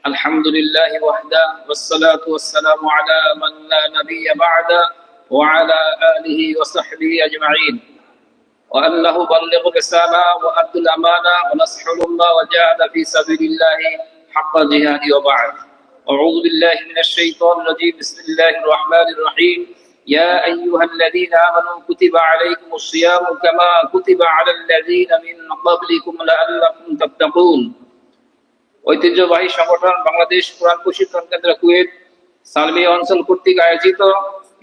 الحمد لله وحده والصلاة والسلام على من لا نبي بعده وعلى آله وصحبه أجمعين وأنه بلغ الرسالة وأدى الأمانة ونصح الأمة وجاهد في سبيل الله حق جهاده وبعد. أعوذ بالله من الشيطان الرجيم. بسم الله الرحمن الرحيم. يا أيها الذين آمنوا كتب عليكم الصيام كما كتب على الذين من قبلكم لعلكم تتقون. ঐতিহ্যবাহী সংগঠন বাংলাদেশ কোরআন প্রশিক্ষণ কেন্দ্র কুয়েত সালমিয়া অঞ্চল কর্তৃক আয়োজিত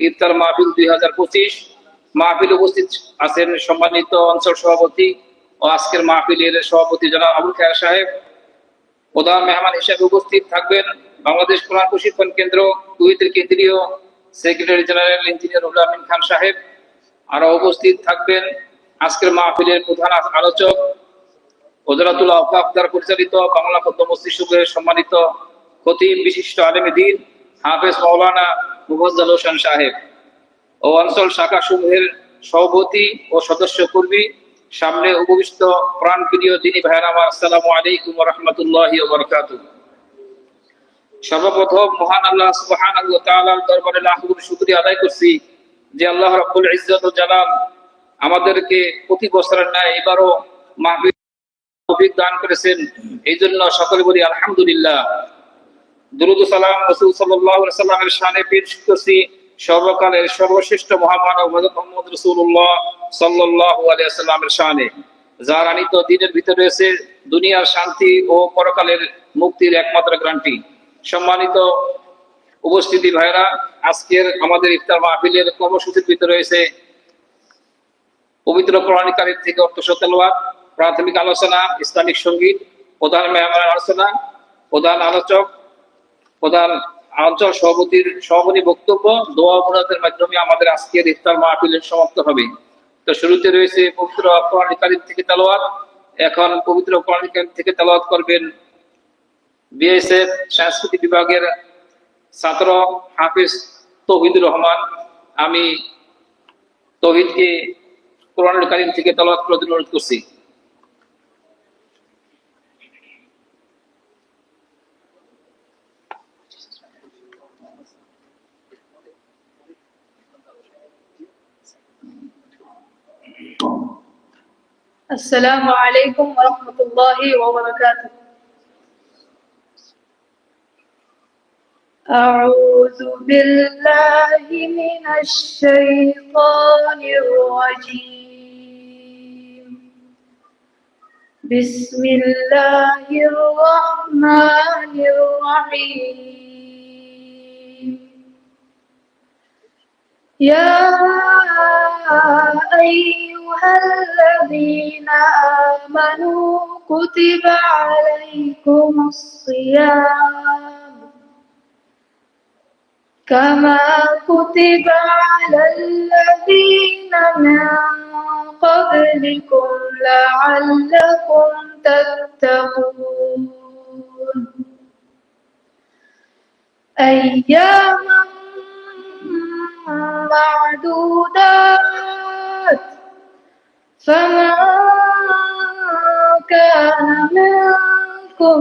ইফতার মাহফিল 2025 মাহফিল উপস্থিত আছেন সম্মানিত অঞ্চল সভাপতি ও আজকের মাহফিলের সভাপতি জনাব আবুল খায়ের সাহেব। প্রধান মেহমান হিসেবে উপস্থিত থাকবেন বাংলাদেশ কোরআন প্রশিক্ষণ কেন্দ্র কুয়েতের কেন্দ্রীয় secretary general engineer Ruhul Amin Khan সাহেব। আরো উপস্থিত থাকবেন আজকের মাহফিলের প্রধান আলোচক ওজারাতুল আওকাফ দ্বারা পরিচালিত বাংলা পদ্ম মসজিদ সমূহের সম্মানিত খতিব বিশিষ্ট আলেমে দ্বীন হাফেজ মাওলানা মুফাজ্জল হোসেন সাহেব ও অঞ্চল শাখা সমূহের সভাপতি ও সদস্য কর্মী, সামনে উপবিষ্ট প্রাণপ্রিয় দ্বীনী ভাইয়েরা আমার, আসসালামু আলাইকুম ওয়া রাহমাতুল্লাহি ওয়া বারাকাতুহু। সর্বপ্রথম মহান আল্লাহ সুবহানাহু ওয়া তাআলার দরবারে লাখ কোটি শুকরিয়া আদায় করছি যে আল্লাহ রাব্বুল ইজ্জত ওয়াল জালাল আমাদেরকে প্রতি বছরের ন্যায় এবারও মাহফিল তৌফিক দান করেছেন। এই জন্য সকলে বলি আলহামদুলিল্লাহ। দুরূদ ও সালাম রাসূল সাল্লাল্লাহু আলাইহি ওয়াসাল্লামের শানে পেশ করছি সর্বকালের সর্বশ্রেষ্ঠ মহামানব হযরত মুহাম্মদ রাসূলুল্লাহ সাল্লাল্লাহু আলাইহি ওয়াসাল্লামের শানে, যার আনিত দ্বীনের ভিতরে রয়েছে দুনিয়ার শান্তি ও পরকালের মুক্তির একমাত্র গ্যারান্টি। সম্মানিত উপস্থিতি ভাইরা, আজকের আমাদের ইফতার মাহফিলের কর্মসূচির ভিতরে রয়েছে পবিত্র কোরআন কারীম থেকে অর্থসহ তেলাওয়াত, প্রাথমিক আলোচনা, ইসলামিক সঙ্গীত, প্রধান মেহমান আলোচনা, প্রধান আলোচক, প্রধান অঞ্চল সভাপতি বক্তব্য, দোয়া মুনাজাতের মাধ্যমে আমাদের আজকের ইফতার মাহফিল সমাপ্ত হবে। তো শুরুতে রয়েছে পবিত্র কোরআন কারীম থেকে তেলাওয়াত। এখন পবিত্র কোরআন কারীম থেকে তেলাওয়াত করবেন বিএসএফ সংস্কৃতি বিভাগের ছাত্র হাফিজ তৌহিদুর রহমান। আমি তৌহিদকে কোরআন কারীম থেকে তেলাওয়াত করার জন্য অনুরোধ করছি। السلام عليكم ورحمة الله وبركاته. أعوذ بالله من الشيطان الرجيم. بسم الله الرحمن الرحيم. يا أيها الذين آمنوا كتب عليكم الصيام كما كتب على الذين من قبلكم لعلكم تتقون. أياما معدودات، فمن كان منكم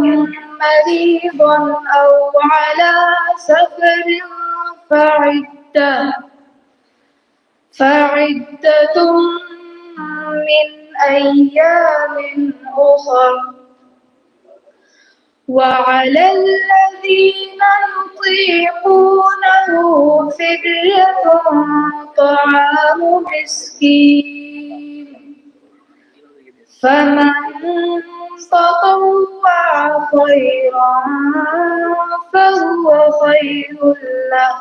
مريضا أو على سفر فعدة من أيام أخر. وعلى الذين يطيقونه فدية طعام مسكين، فمن تطوع خيرا فهو خير له،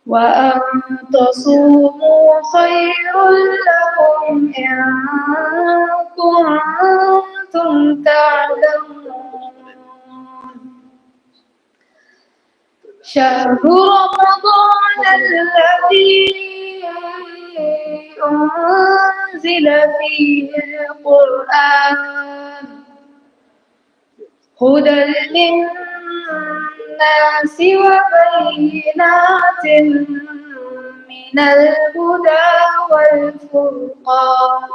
وأن تصوموا خير لكم إن كنتم تعلمون. شهر رمضان الذي أنزل فيه القرآن هدى للناس وبينات من الهدى والفرقان،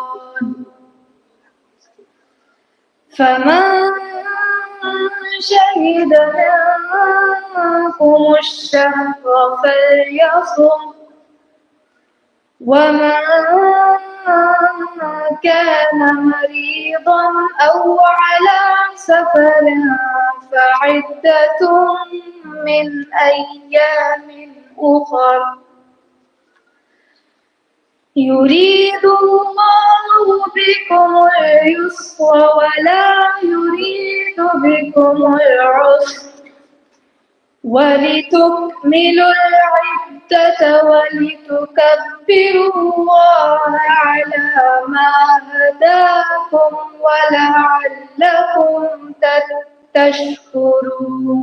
فمن شهد منكم الشهر فليصم، ومن كان مريضا أو على سفر فعدة من أيام أخر. يريد الله بكم اليسر ولا يريد بكم العسر ولتكملوا العدة ولتكبروا الله على ما هداكم ولعلكم تشكرون.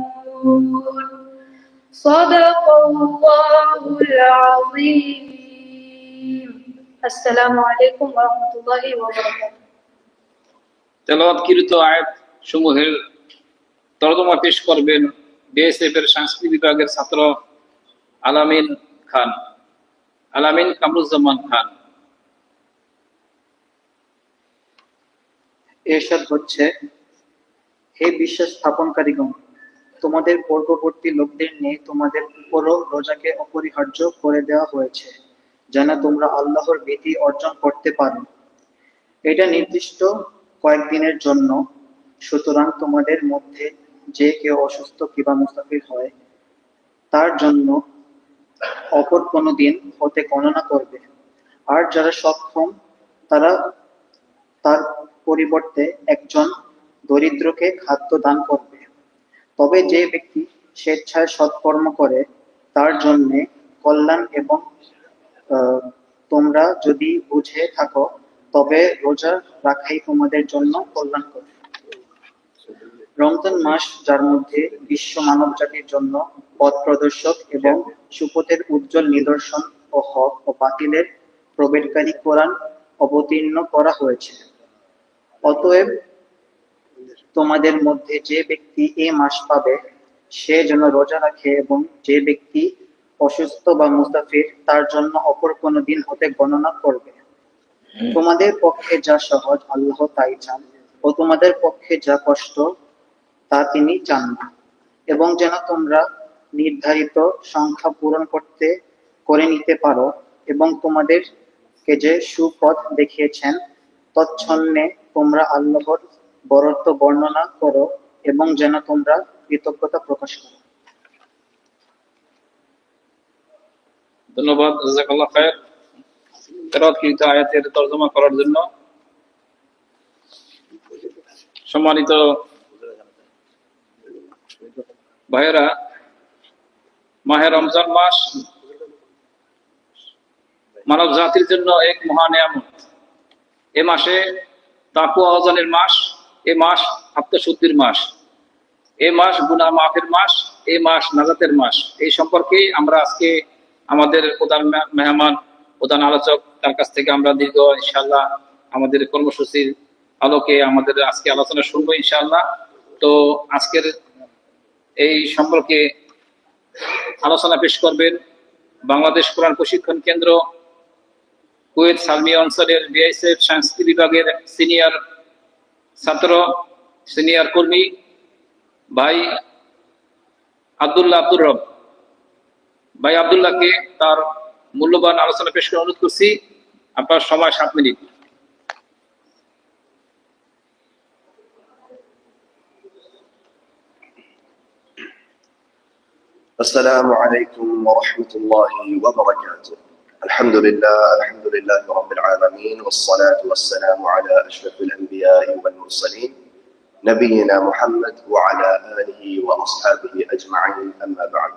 صدق الله العظيم. السلام عليكم ورحمة الله وبركاته. তেলাওয়াতকৃত আয়াত সমূহের তর্জমা পেশ করবেন বিএসএফ এর সংস্কৃতি বিভাগের ছাত্র আলামিন কামরুজ্জামান খান। এরশাদ হচ্ছে, হে বিশ্বাস স্থাপনকারীগণ, তোমাদের পূর্ববর্তী লোকদের নিয়ে তোমাদের উপরও রোজাকে অপরিহার্য করে দেওয়া হয়েছে, যেন তোমরা আল্লাহর ভীতি অর্জন করতে পারো। এটা নির্দিষ্ট কয়েকদিনের জন্য, সুতরাং তোমাদের মধ্যে যে কেউ অসুস্থ কিংবা মুসাফির হয় তার জন্য অপর কোনো দিন হতে গণনা করবে, আর যারা সক্ষম তারা তার পরিবর্তে একজন দরিদ্রকে খাদ্য দান করবে। তবে যে ব্যক্তি স্বেচ্ছায় সৎকর্ম করে তার জন্য কল্যাণ এবং তোমরা যদি বুঝে থাকো তবে রোজা রাখাই তোমাদের জন্য কল্যাণকর। রমজান মাস, যার মধ্যে বিশ্ব মানব জাতির জন্য পথ প্রদর্শক এবং সুপথের উজ্জ্বল নিদর্শন ও হক ও বাতিলের প্রবেশকারী কোরআন অবতীর্ণ করা হয়েছে। অতএব তোমাদের মধ্যে যে ব্যক্তি এ মাস পাবে সে যেন রোজা রাখে, এবং যে ব্যক্তি অসুস্থ বা মুসাফির তার জন্য অপর কোনো দিন হতে গণনা করবে। তোমাদের পক্ষে যা সহজ আল্লাহ তাই চান, ও তোমাদের পক্ষে যা কষ্ট তা তিনি চান না, এবং যেন তোমরা নির্ধারিত সংখ্যা পূরণ করে নিতে পারো, এবং তোমাদেরকে যে সুপথ দেখিয়েছেন তচ্ছন্নে তোমরা আল্লাহর বরত্ব বর্ণনা করো, এবং যেন তোমরা কৃতজ্ঞতা প্রকাশ করো। ধন্যবাদ, জাযাকাল্লাহ খায়ের। তেলাওয়াতকৃত আয়াতের তরজমা করার জন্য। সম্মানিত ভাইয়েরা, মাহে রমজান মাস মানব জাতির জন্য এক মহা নিয়ামত। এ মাসে তাকওয়া অর্জনের মাস, এ মাস আত্মশুদ্ধির মাস, এ মাস গুনাহ মাফের মাস, এ মাস নাজাতের মাস। এই সম্পর্কে আমরা আজকে আমাদের প্রধান মেহমান, প্রধান আলোচক, তার কাছ থেকে আমরা দীর্ঘ ইনশাআল্লাহ আমাদের কর্মসূচির আলোকে আমাদের আজকে আলোচনা শুনবো ইনশাআল্লাহ। তো আজকের এই সম্পর্কে আলোচনা পেশ করবেন বাংলাদেশ কোরআন প্রশিক্ষণ কেন্দ্র কুয়েত সালমিয়া অঞ্চলের বিআইএসএফ সংস্কৃতি বিভাগের সিনিয়র ছাত্র, সিনিয়র কর্মী ভাই আব্দুর রব। ভাই আব্দুল্লাহকে তার মূল্যবান আলোচনা পেশ করে অনুরোধ করছি। আপনার সময় 7 মিনিট। السلام عليكم ورحمة الله وبركاته. الحمد لله رب العالمين، والصلاة والسلام على أشرف الأنبياء والمرسلين نبينا محمد وعلى آله وأصحابه أجمعين، أما بعد،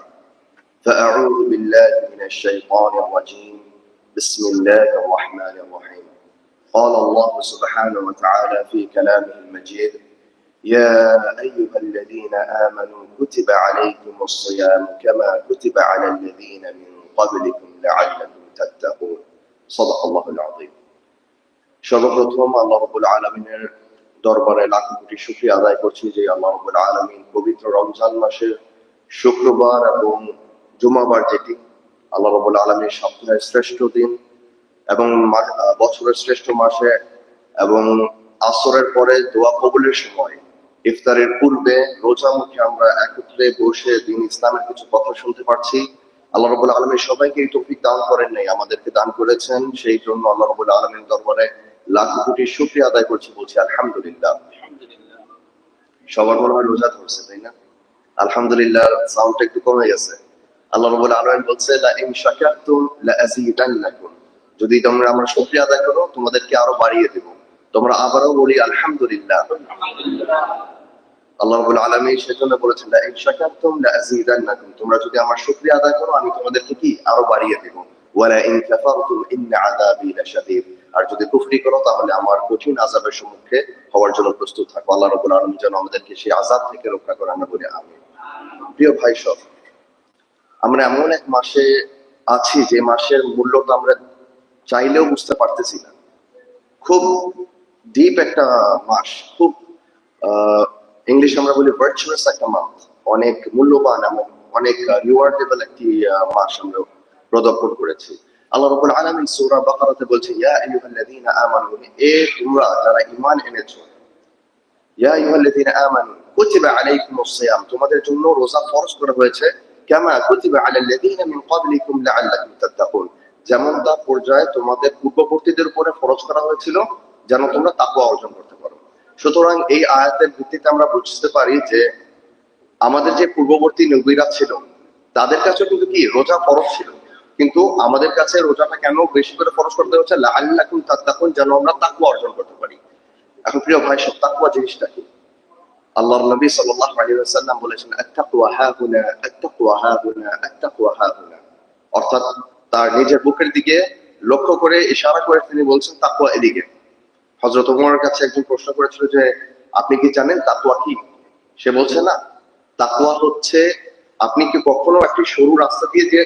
فأعوذ بالله من الشيطان الرجيم. بسم الله الرحمن الرحيم. قال الله سبحانه وتعالى في كلامه المجيد: يا أيها الذين آمنوا كتب عليكم الصيام كما كتب على الذين من قبلكم لعلكم تتقون. صدق الله العظيم. সর্বপ্রথম আল্লাহ রাব্বুল আলামিনের দরবারে লাখ কোটি শুকরিয়া আদায় করছি যে আল্লাহ রাব্বুল আলামিন পবিত্র রমজান মাসের শুক্রবার এবং জুমাবার, যেটি আল্লাহ রাব্বুল আলামিন সপ্তাহের শ্রেষ্ঠ দিন এবং বছরের শ্রেষ্ঠ মাসে এবং আসরের পরে দোয়া কবুলের সময়, ইফতারের পূর্বে রোজা মুখে আমরা একত্রে বসে দিন ইসলামের কিছু কথা শুনতে পারছি। আল্লাহ রাব্বুল আলামিন সবাইকে এই তৌফিক দান করেন নাই, আমাদেরকে দান করেছেন। সেই জন্য আল্লাহ রাব্বুল আলামিনের দরবারে লাখ কোটি শুকরিয়া আদায় করছি, বলছি আলহামদুলিল্লাহ। সবার মনে হয় রোজা ধরছে, তাই না? আলহামদুলিল্লাহ সাউন্ডটা একটু কমে গেছে। আল্লাহ রাব্বুল আলামিন বলছে লা ইন শাকারতুম লা আযীদান্নাকুম, যদি তোমরা আমার শুকরিয়া আদায় করো তোমাদেরকে আরো বাড়িয়ে দেব। তোমরা আবারও বলি আলহামদুলিল্লাহ। আল্লাহ রাব্বুল আলামিন সেজন্য বলেছেন লা ইন শাকারতুম লা আযীদান্নাকুম, তোমরা যদি আমার শুকরিয়া আদায় করো আমি তোমাদেরকে কি আরো বাড়িয়ে দেব। ওয়া লা ইন কাফারতুম ইন্না আযাবি লাশাদীদ, আর যদি কুফরি করো তাহলে আমার কঠিন আযাবের সম্মুখে হওয়ার জন্য প্রস্তুত থাকো। আল্লাহ রাব্বুল আলামিন যেন আমাদেরকে সেই আযাব থেকে রক্ষা করে, আমরা বলি আমিন। প্রিয় ভাই সব, আমরা এমন এক মাসে আছি যে মাসের মূল্যটা আমরা চাইলেও বুঝতে পারতেছি না। খুব ডিপ একটা মাস, খুব ইংলিশ আমরা বলি ভার্চুয়াস একটা মাস, অনেক মূল্যবান এবং অনেক রিওয়ার্ডেবল একটি মাস আমরা পদার্পণ করেছি। আল্লাহ রাব্বুল আলামিন সূরা বাকারাতে বলছে ইয়া আইয়ুহাল্লাযীনা আমানু, এ তোমরা যারা ঈমান এনেছো, ইয়া আইয়ুহাল্লাযীনা আমানু কুতিবা আলাইকুমুস সিয়াম, তোমাদের জন্য রোজা ফরজ করা হয়েছে, কামা কুতিবা আলাল্লাযীনা মিন ক্বাবলিকুম লাআল্লাকুম তাত্তাকুন, যেমন তা পর্যায়ে তোমাদের পূর্ববর্তীদের উপরে ফরজ করা হয়েছিল যেন তোমরা তাকওয়া অর্জন করতে পারো। সুতরাং এই আয়াতের ভিত্তিতে আমরা বুঝতে পারি যে আমাদের যে পূর্ববর্তী নবীরা ছিল তাদের কাছে কিন্তু কি রোজা ফরজ ছিল, কিন্তু আমাদের কাছে রোজাটা কেন বেশি করে ফরজ করতে হচ্ছে? লাআল্লাকুম তাত্তাকুন, যেন আমরা তাকওয়া অর্জন করতে পারি। এখন প্রিয় ভাই সব, তাকওয়া জিনিসটা কি? আল্লাহর নবী সাল্লাল্লাহু আলাইহি ওয়াসাল্লাম বলেছেন আত-তাকওয়া হাহুনা, আত-তাকওয়া হাহুনা, আত-তাকওয়া হাহুনা, অর্থাৎ তার নিজের বুকের দিকে লক্ষ্য করে ইশারা করে তিনি বলছেন তাকওয়া এদিকে। হযরত ওমরের কাছে একজন প্রশ্ন করেছিল যে আপনি কি জানেন তাকওয়া কি? সে বলছে না, তাকওয়া হচ্ছে আপনি কি কখনো একটি সরু রাস্তা দিয়ে যে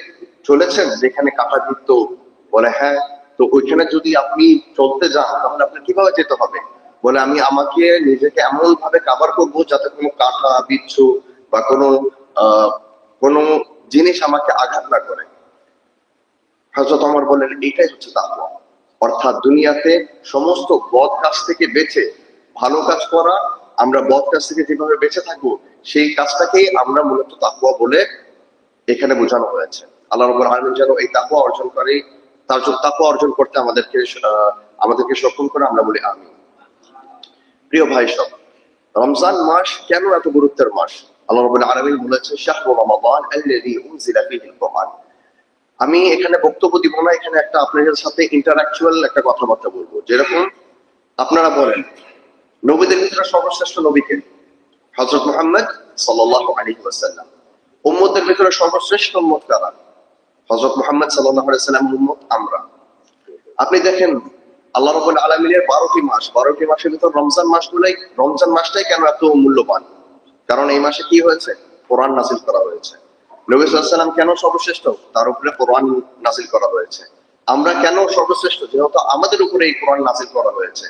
চলেছেন যেখানে কাঁটাযুক্ত? বলে হ্যাঁ। তো ওইখানে যদি আপনি চলতে যান তাহলে আপনার কিভাবে যেতে হবে? বলে আমি আমাকে নিজেকে এমন ভাবে কাভার করবো যাতে কোনো কাঁটা বিচ্ছু বা কোনো জিনিস আমাকে আঘাত না করে। হযরত ওমর বলেন এটাই হচ্ছে তাকওয়া। অর্থাৎ দুনিয়াতে সমস্ত বদ কাজ থেকে বেঁচে ভালো কাজ করা, আমরা বদ কাজ থেকে যেভাবে বেঁচে থাকবো সেই কাজটাকেই আমরা মূলত তাকওয়া বলে এখানে বোঝানো হয়েছে। আল্লাহ রাব্বুল আলামিন যেন এই তাকওয়া অর্জন করে, তার জন্য তাকওয়া অর্জন করতে আমাদেরকে সক্ষম করে, আমরা বলি আমিন। প্রিয় ভাই সব, রমজান মাস কেন এত গুরুত্বের মাস? আল্লাহ রাব্বুল আলামিন বলেছেন শাহরু রমাদান আল্লাযী উনজিলা ফীহিল কুরআন। আমি এখানে বক্তব্য দিব না, এখানে একটা আপনাদের সাথে ইন্টারঅ্যাকচুয়াল একটা কথাবার্তা বলবো। যেরকম আপনারা বলেন নবীদের ভিতরে সর্বশ্রেষ্ঠ নবীকে? হযরত মুহাম্মদ সাল্লাল্লাহু আলাইহি ওয়াসাল্লাম। উম্মতের ভিতরে সর্বশ্রেষ্ঠ উম্মত কারা? হযরত মুহাম্মদ সাল্লাল্লাহু আলাইহি ওয়াসাল্লামের উম্মত আমরা। আপনি দেখেন আল্লাহ রাব্বুল আলামিনের 12টি মাস, 12টি মাসের ভিতর রমজান মাসটাই কেন এত মূল্যবান? কারণ এই মাসে কি হয়েছে? কোরআন নাযিল করা হয়েছে। নবী সাল্লাল্লাহু আলাইহি ওয়াসাল্লাম কেন সর্বশ্রেষ্ঠ? তার উপরে কোরআন নাযিল করা হয়েছে। আমরা কেন সর্বশ্রেষ্ঠ? যেহেতু আমাদের উপরে এই কোরআন নাযিল করা হয়েছে।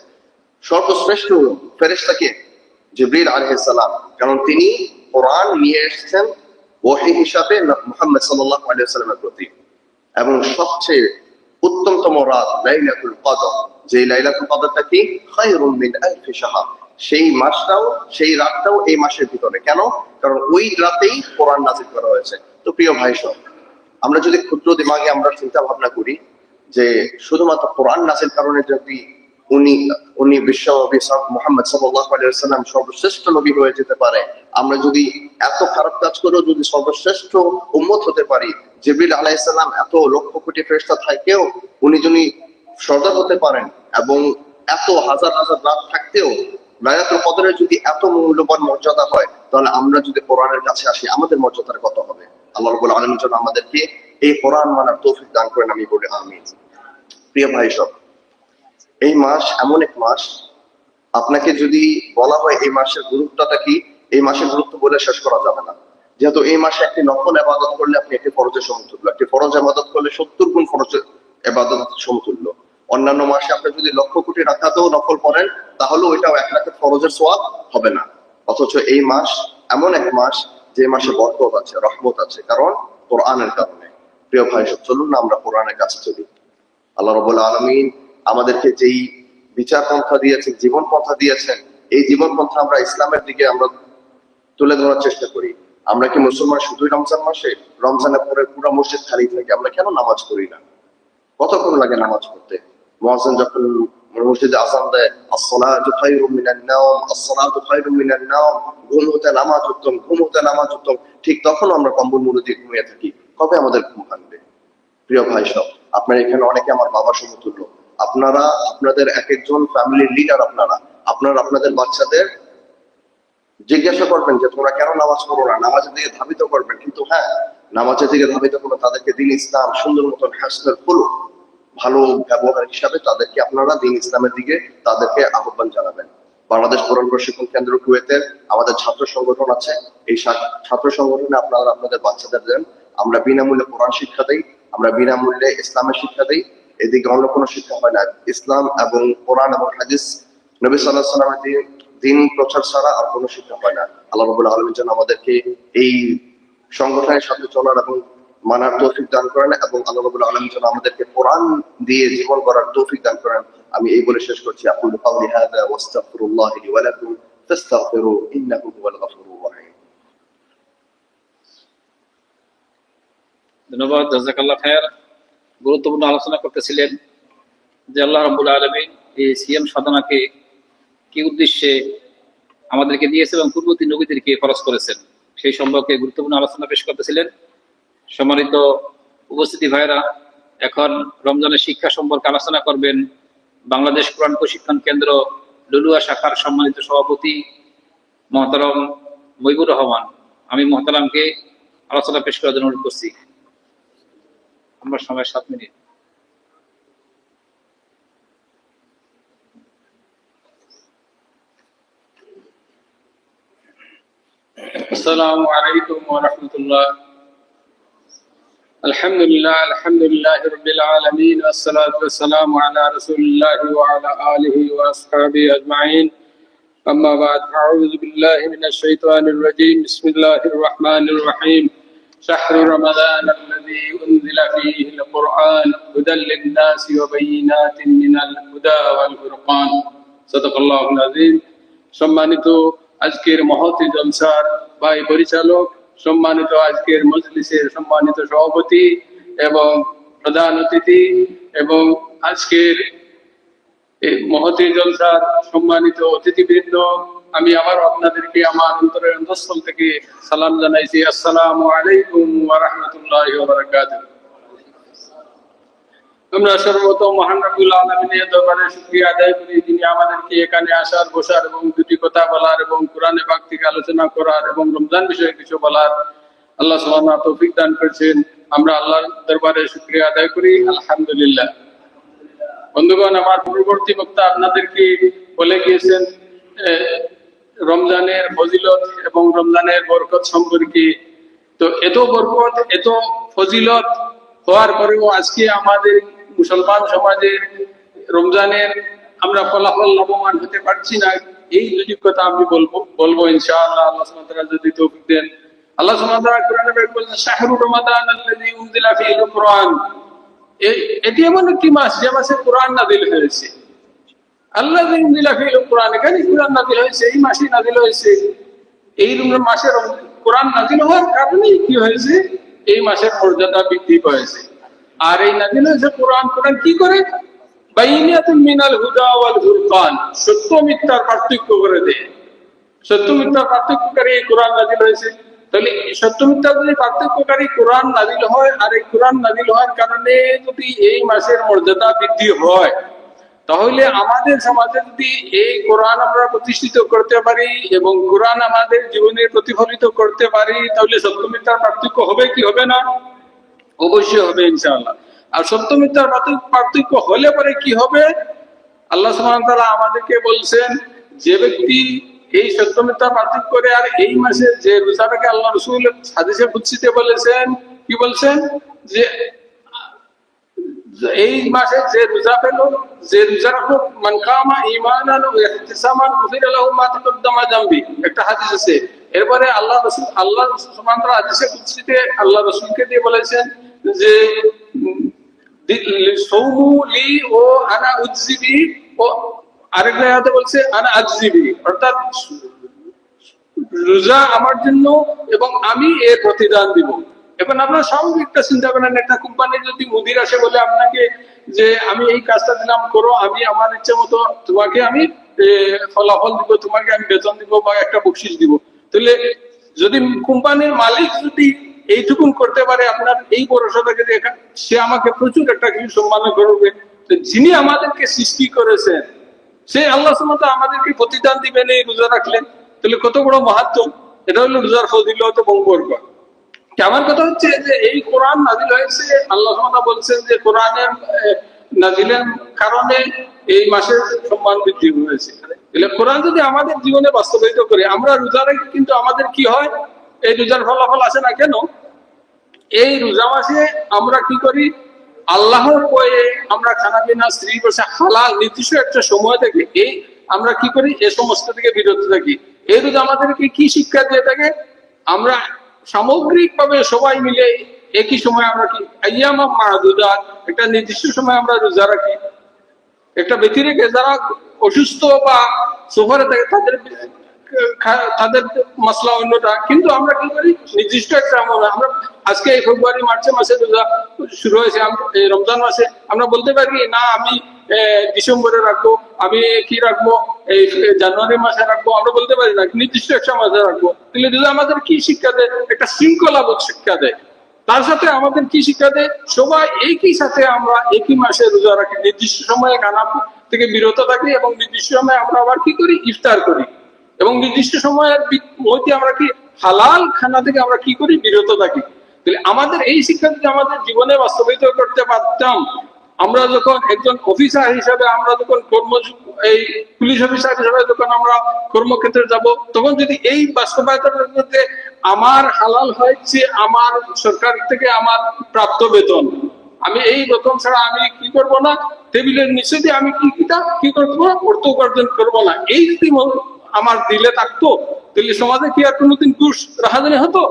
সর্বশ্রেষ্ঠ ফেরেশতা কে? জিবরিল আলাইহিস সালাম, কারণ তিনি কোরআন নিয়ে এসেছেন ওহী হিসাবে মুহাম্মদ সাল্লাল্লাহু আলাইহি ওয়াসাল্লামের প্রতি। এবং সবচেয়ে উত্তমতম রাত লাইলাতুল কদর, যে লাইলাতুল কদরটা কি? খায়রুম মিন আলফি শাহর। সেই মাসটাও, সেই রাতটাও এই মাসের ভিতরে। কেন? কারণ ওই রাতেই কোরআন নাযিল করা হয়েছে। তো প্রিয় ভাই সব, আমরা যদি ক্ষুদ্র দিমাগে আমরা চিন্তা ভাবনা করি যে শুধুমাত্র কোরআন নাযিল কারণে যদি উনি বিশ্বনবী মুহাম্মদ সাল্লাল্লাহু আলাইহি ওয়াসাল্লাম সর্বশ্রেষ্ঠ নবী হয়ে যেতে পারে, আমরা যদি এত খারাপ কাজ করেও যদি সর্বশ্রেষ্ঠ উম্মত হতে পারি, জিবরিল আলাইহিস সালাম এত লক্ষ কোটি ফেরেশতা থাকেও উনি যদি সর্দার হতে পারেন, এবং এত হাজার হাজার রাত থাকতেও লাইলাতুল কদরের যদি এত মূল্যবান মর্যাদা হয়, তাহলে আমরা যদি কোরআনের কাছে আসি আমাদের মর্যাদাটা কত হবে? আল্লাহ রাব্বুল আলামিন যেন আমাদেরকে এই কোরআন মানার তৌফিক দান করেন, আমি বলি আমিন। প্রিয় ভাই সব, এই মাস এমন এক মাস, আপনাকে যদি বলা হয় এই মাসের গুরুত্বটা কি, এই মাসের গুরুত্ব বলে শেষ করা যাবে না। যেহেতু এই মাসে একটি নফল ইবাদত করলে আপনি একটি ফরজের সমতুল্য, একটি ফরজ ইবাদত করলে 70 গুণ ফরজ ইবাদত সমতুল্য। অন্যান্য মাসে আপনি যদি লক্ষ কোটি রাকাতও নফল পড়েন তাহলে ওইটাও 1 রাকাত ফরজের সওয়াব হবে না। অথচ এই মাস এমন এক মাস যে মাসে বরকত আছে, রহমত আছে, কারণ কোরআনের কারণে। প্রিয় ভাই সব, চলুন না আমরা কোরআনের কাছে চলি। আল্লাহ রাব্বুল আলামিন আমাদেরকে যেই বিচার পন্থা দিয়েছেন, জীবন পন্থা দিয়েছেন, এই জীবন পন্থা আমরা ইসলামের দিকে আমরা তুলে ধরার চেষ্টা করি। আমরা কি মুসলমান শুধুই রমজান মাসে? রমজানের পরে পুরো মসজিদ খালি থাকে, আমরা কেন নামাজ পড়ি না? কতক্ষণ লাগে নামাজ পড়তে? মুয়াজ্জিন যখন মসজিদে আযান দেয়, as-salatu khayrun minan nawm, as-salatu khayrun minan nawm, ঘুম হতে নামাজ উত্তম, ঘুম হতে নামাজ উত্তম, ঠিক তখন আমরা কম্বল মুড়ি দিয়ে ঘুমিয়ে থাকি। কবে আমাদের ঘুম ভাঙবে? প্রিয় ভাই সব, আপনারা এখানে অনেকে আমার বাবার সমতুল্য। আপনারা আপনাদের এক একজন ফ্যামিলির লিডার, আপনারা আপনাদের বাচ্চাদের জিজ্ঞাসা করবেন যে তোমরা কেন নামাজ পড়ো না, নামাজের দিকে ধাবিত করবেন। কিন্তু হ্যাঁ, নামাজের দিকে ধাবিত করলে তাদেরকে দিন ইসলাম সুন্দর মতন হাসনের খুলুক, ভালো ব্যবহার হিসাবে তাদেরকে আপনারা দিন ইসলামের দিকে তাদেরকে আহ্বান জানাবেন। বাংলাদেশ কোরআন প্রশিক্ষণ কেন্দ্র কুয়েতের আমাদের ছাত্র সংগঠন আছে। এই ছাত্র সংগঠনে আপনারা আপনাদের বাচ্চাদের দেন। আমরা বিনামূল্যে কোরআন শিক্ষা দেই, আমরা বিনামূল্যে ইসলামের শিক্ষা দেই। এদিকে অন্য কোনো শিক্ষা হয় না। ইসলাম এবং কোরআন এবং হাদিস, নবী সাল্লাল্লাহু আলাইহি ওয়াসাল্লামের দিন প্রচার ছাড়া আর কোনো শিক্ষা হয় না। আল্লাহ রাব্বুল আলামিন যেন আমাদেরকে এই সংগঠনের সাথে চলার এবং মানার তৌফিক দান করেন, এবং আল্লাহ রাব্বুল আলামিন যেন আমাদেরকে কোরআন দিয়ে জীবন গড়ার তৌফিক দান করেন। আমি এই বলে শেষ করছি। আকুলু কাওলি হাযা ওয়াস্তাগফিরুল্লাহ লি ওয়া লাকুম ফাস্তাগফিরু ইন্নাহু হুয়াল গফুরুর রহিম। ধন্যবাদ, জাযাকাল্লাহ খায়র। গুরুত্বপূর্ণ আলোচনা করতেছিলেন যে আল্লাহ রাব্বুল আলামিন এই সিয়াম সাধনাকে কি উদ্দেশ্যে আমাদেরকে দিয়েছে এবং পূর্ববর্তী নবীদেরকে ফরজ করেছেন, সেই সম্পর্কে গুরুত্বপূর্ণ আলোচনা পেশ করতেছিলেন। সম্মানিত উপস্থিতি ভাইরা, এখন রমজানের শিক্ষা সম্পর্কে আলোচনা করবেন বাংলাদেশ কোরআন প্রশিক্ষণ কেন্দ্র লুলুয়া শাখার সম্মানিত সভাপতি মহতারাম মইবুর রহমান। আমি মহতারামকে আলোচনা পেশ করার জন্য অনুরোধ করছি। আমার সময় 7 মিনিট। السلام عليكم ورحمة الله. الحمد لله رب العالمين والصلاة والسلام على رسول الله وعلى آله وأصحابه أجمعين. أما بعد، أعوذ بالله من الشيطان الرجيم. بسم الله الرحمن الرحيم. شهر رمضان الذي أنزل فيه القرآن هدى للناس وبينات من الهدى والفرقان. صدق الله العظيم. সম্মানিত আজকের মহতি জলসার ভাই পরিচালক, সম্মানিত আজকের মজলিসের সম্মানিত সভাপতি এবং প্রধান অতিথি এবং আজকের মহতি জলসার সম্মানিত অতিথিবৃন্দ, আমি আবার আপনাদেরকে আমার অন্তরের অন্তঃস্থল থেকে সালাম জানাইছি। আসসালামু আলাইকুম ওয়া রাহমাতুল্লাহি ওয়া বারাকাতুহু। আমরা সর্বপ্রথম মহান রব্বুল আলামিনের দরবারে শুকরিয়া আদায় করি, যিনি আমাদেরকে এখানে আসার, বসার এবং দুটি কথা বলার এবং কোরআনে পাক থেকে আলোচনা করার এবং রমজান বিষয়ে কিছু বলার আল্লাহ সুবহানাহু ওয়া তাআলা তৌফিক দান করেছেন। আমরা আল্লাহর দরবারে শুকরিয়া আদায় করি, আলহামদুলিল্লাহ। বন্ধুগণ, আমার পূর্ববর্তী বক্তা আপনাদেরকে বলে গিয়েছেন রমজানের ফজিলত এবং রমজানের বরকত সম্পর্কে। তো এত বরকত, এত ফজিলত হওয়ার পরেও আজকে আমাদের মুসলমান সমাজের রমজানের আমরা ফলাফল লাভবান হতে পারছি না, এই দুটি কথা আমি বলবো ইনশাআল্লাহ, আল্লাহ সুবহানাহু ওয়া তাআলা যদি তৌফিক দেন। আল্লাহ সুবহানাহু ওয়া তাআলা কোরআনে বলেছেন, শাহরু রমাদান আল্লাযী উনজিলা ফীহিল কুরআন। এটি এমন একটি মাস যে মাসে কোরআন নাযিল হয়েছে। আল্লাযী উনজিলা ফীহিল কুরআন, এখানে কোরআন নাযিল হয়েছে, এই মাসে নাযিল হয়েছে। এই মাসে কোরআন নাযিল হওয়ার কারণে কি হয়েছে? এই মাসের মর্যাদা বৃদ্ধি পেয়েছে। আর এই নাযিল হয়েছে কোরআন। কোরআন কি করে? বাইনাতুন মিনাল হুদা ওয়াল ফুরকান, সত্য মিথ্যার পার্থক্য করে দেয়। সত্য মিথ্যার পার্থক্যকারী এই কোরআন নাযিল হয়েছে। তাহলে সত্য মিথ্যার যদি পার্থক্যকারী কোরআন নাযিল হয়, আর এই কোরআন নাযিল হওয়ার কারণে যদি এই মাসের মর্যাদা বৃদ্ধি হয়, তাহলে আমাদের সমাজে যদি এই কোরআন আমরা প্রতিষ্ঠিত করতে পারি এবং কোরআন আমাদের জীবনে প্রতিফলিত করতে পারি, তাহলে সত্য মিথ্যার পার্থক্য হবে কি হবে না? অবশ্যই হবে ইনশাআল্লাহ। আর সত্য মিথ্যার পার্থক্য হলে পরে কি হবে? আল্লাহ সুবহানাহু ওয়া তাআলা আমাদেরকে বলছেন, যে ব্যক্তি এই সত্য মিথ্যার পার্থক্য করে আর এই মাসে যে রোজাটাকে আল্লাহ রাসূল হাদিসে কুদসিতে বলেছেন, কি বলছেন? যে এই মাসে যে রোজা পেল, যে রোজা রাখলো, মান কামা ঈমানান ওয়া ইহতিসামান গুফিরা লাহু মা তাকাদ্দামা যামবি, একটা হাদিস আছে। এরপরে আল্লাহ সুবহানাহু ওয়া তাআলা হাদিসে কুদসিতে আল্লাহ রাসূলকে দিয়ে বলেছেন যে সৌমু লি ও আনা উজজিবি, ও আরেকটা আয়াতে বলছে আনা আজজিবি, অর্থাৎ রোজা আমার জন্য এবং আমি এর প্রতিদান দিব। এখন আপনার সামগ্রিকটা চিন্তা করেন, একটা কোম্পানির যদি মুদির আসে বলে আপনাকে যে আমি এই কাজটা দিলাম, করো, আমি আমার ইচ্ছে মতো তোমাকে আমি ফলাফল দিব, তোমাকে আমি বেতন দিব বা একটা বকশিস দিব। তাহলে যদি কোম্পানির মালিক যদি এইটুকুন করতে পারে আপনার এই ভরসাটাকে, সে আমাকে প্রচুর একটা কিছু সম্মান করবে। যিনি আমাদেরকে সৃষ্টি করেছেন সে আল্লাহ সুবহানাহু ওয়া তাআলা আমাদেরকে প্রতিদান দিবেন এই রোজা রাখলে। তাহলে কত বড় মাহাত্ম! এটা হলো রোজার ফজিলত এবং বরকত। আমার কথা হচ্ছে যে এই কোরআন নাযিল হয়েছে, আল্লাহ সুবহানাহু ওয়া তাআলা বলছেন যে কোরআনের নাযিলের কারণে এই মাসের সম্মান বৃদ্ধি হয়েছে। তাহলে কোরআন যদি আমাদের জীবনে বাস্তবায়িত করে, আমরা রোজা রাখি, কিন্তু আমাদের কি হয়? এই রোজার ফলাফল আসে না কেন? এই রোজা মাসে আমরা কি করি? আল্লাহর ভয়ে আমরা খানা পিনা, স্ত্রী বসে হালাল নির্দিষ্ট একটা সময় থেকে এই আমরা কি করি? এ সমস্ত থেকে বিরত থাকি। এই রোজা আমাদেরকে কি শিক্ষা দিয়ে থাকে? আমরা সামগ্রিক ভাবে সবাই মিলে একই সময় আমরা কি আইয়ামা মা'দুদাত, একটা নির্দিষ্ট সময় আমরা রোজা রাখি। একটা ব্যক্তি রেখে যারা অসুস্থ বা সফরে থাকে তাদের মাসলা অন্যটা, কিন্তু আমরা কি করি? নির্দিষ্ট একটা আমরা আজকে এই ফেব্রুয়ারি মার্চে মাসে রোজা শুরু হয়েছে, রমজান মাসে আমরা বলতে পারি না আমি ডিসেম্বরে রাখবো, আমি কি রাখবো এই জানুয়ারি মাসে রাখবো, আমরা বলতে পারি না, নির্দিষ্ট একটা মাসে রাখবো। তাহলে রোজা আমাদের কি শিক্ষা দেয়? একটা শৃঙ্খলাবোধ শিক্ষা দেয়। তার সাথে আমাদের কি শিক্ষা দেয়? সবাই একই সাথে আমরা একই মাসে রোজা রাখি, নির্দিষ্ট সময়ে খানা থেকে বিরত থাকি এবং নির্দিষ্ট সময়ে আমরা আবার কি করি? ইফতার করি এবং নির্দিষ্ট সময়ের মধ্যে আমরা কি হালাল খানা থেকে আমরা কি করি? বিরত থাকি। তাহলে আমাদের এই শিক্ষা যদি আমাদের জীবনে বাস্তবায়িত করতে পারতাম, আমরা যখন একজন অফিসার হিসাবে আমরা যখন এই পুলিশ অফিসার হিসেবে যখন আমরা কর্মক্ষেত্রে যাব, তখন যদি এই বাস্তবায়নের মধ্যে আমার হালাল হয় যে আমার সরকার থেকে আমার প্রাপ্ত বেতন, আমি এই বেতন ছাড়া আমি কি করব না, টেবিলের নিচে দিয়ে আমি কি করবো, অর্থ উপার্জন করবো না, এই যদি আমার দিলে থাকতো, তাহলে সমাজে কি আর কোনোদিন ঘুষ রাহাজানি হতো?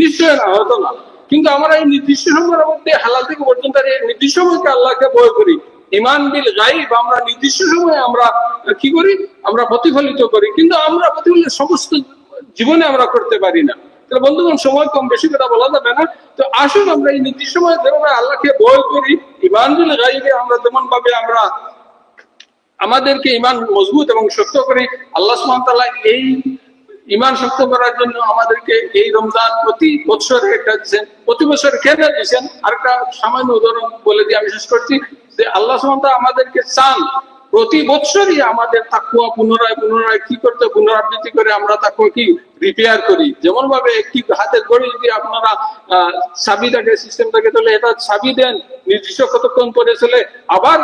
নিশ্চয় না, হতো না। কিন্তু আমরা এই নির্দিষ্ট সময়ের মধ্যে হালাল থেকে পর্যন্ত এই নির্দিষ্ট সময়কে আল্লাহকে ভয় করি, ইমান বিল গায়ব, আমরা নির্দিষ্ট সময়ে আমরা কি করি, আমরা প্রতিফলিত করি, কিন্তু আমরা প্রতিফলিত সমস্ত জীবনে আমরা করতে পারি না। তাহলে বন্ধুগণ, সময় কম বেশি কথা বলা যাবে না। তো আসুন আমরা এই নির্দিষ্ট সময় যেভাবে আল্লাহকে ভয় করি, ইমান বিল গায়বে আমরা যেমন ভাবে আমরা আমাদেরকে ইমান মজবুত এবং শক্ত করি, আল্লাহ সুবহানাহু ওয়া তাআলা এই ইমান শক্ত করার জন্য আমাদেরকে এই রমজান প্রতি বছরে একটা দিচ্ছেন। প্রতি বছর কেন দিচ্ছেন, আরেকটা সামান্য উদাহরণ বলে দিয়ে আমি শেষ করছি, যে আল্লাহ সুবহানাহু ওয়া তাআলা আমাদেরকে চান প্রতি বছরই আমাদের তাকওয়া পুনরায় কি করতে, পুনরাবৃত্তি করে আমরা তাকওয়া কি রিপেয়ার করি। যেমন ভাবে একটি হাতের ঘড়ি যদি আপনারা চাবি থাকে, সিস্টেম থাকে, তাহলে এটা চাবি দেন, নির্দিষ্ট কতক্ষণ পরে চলে, আবার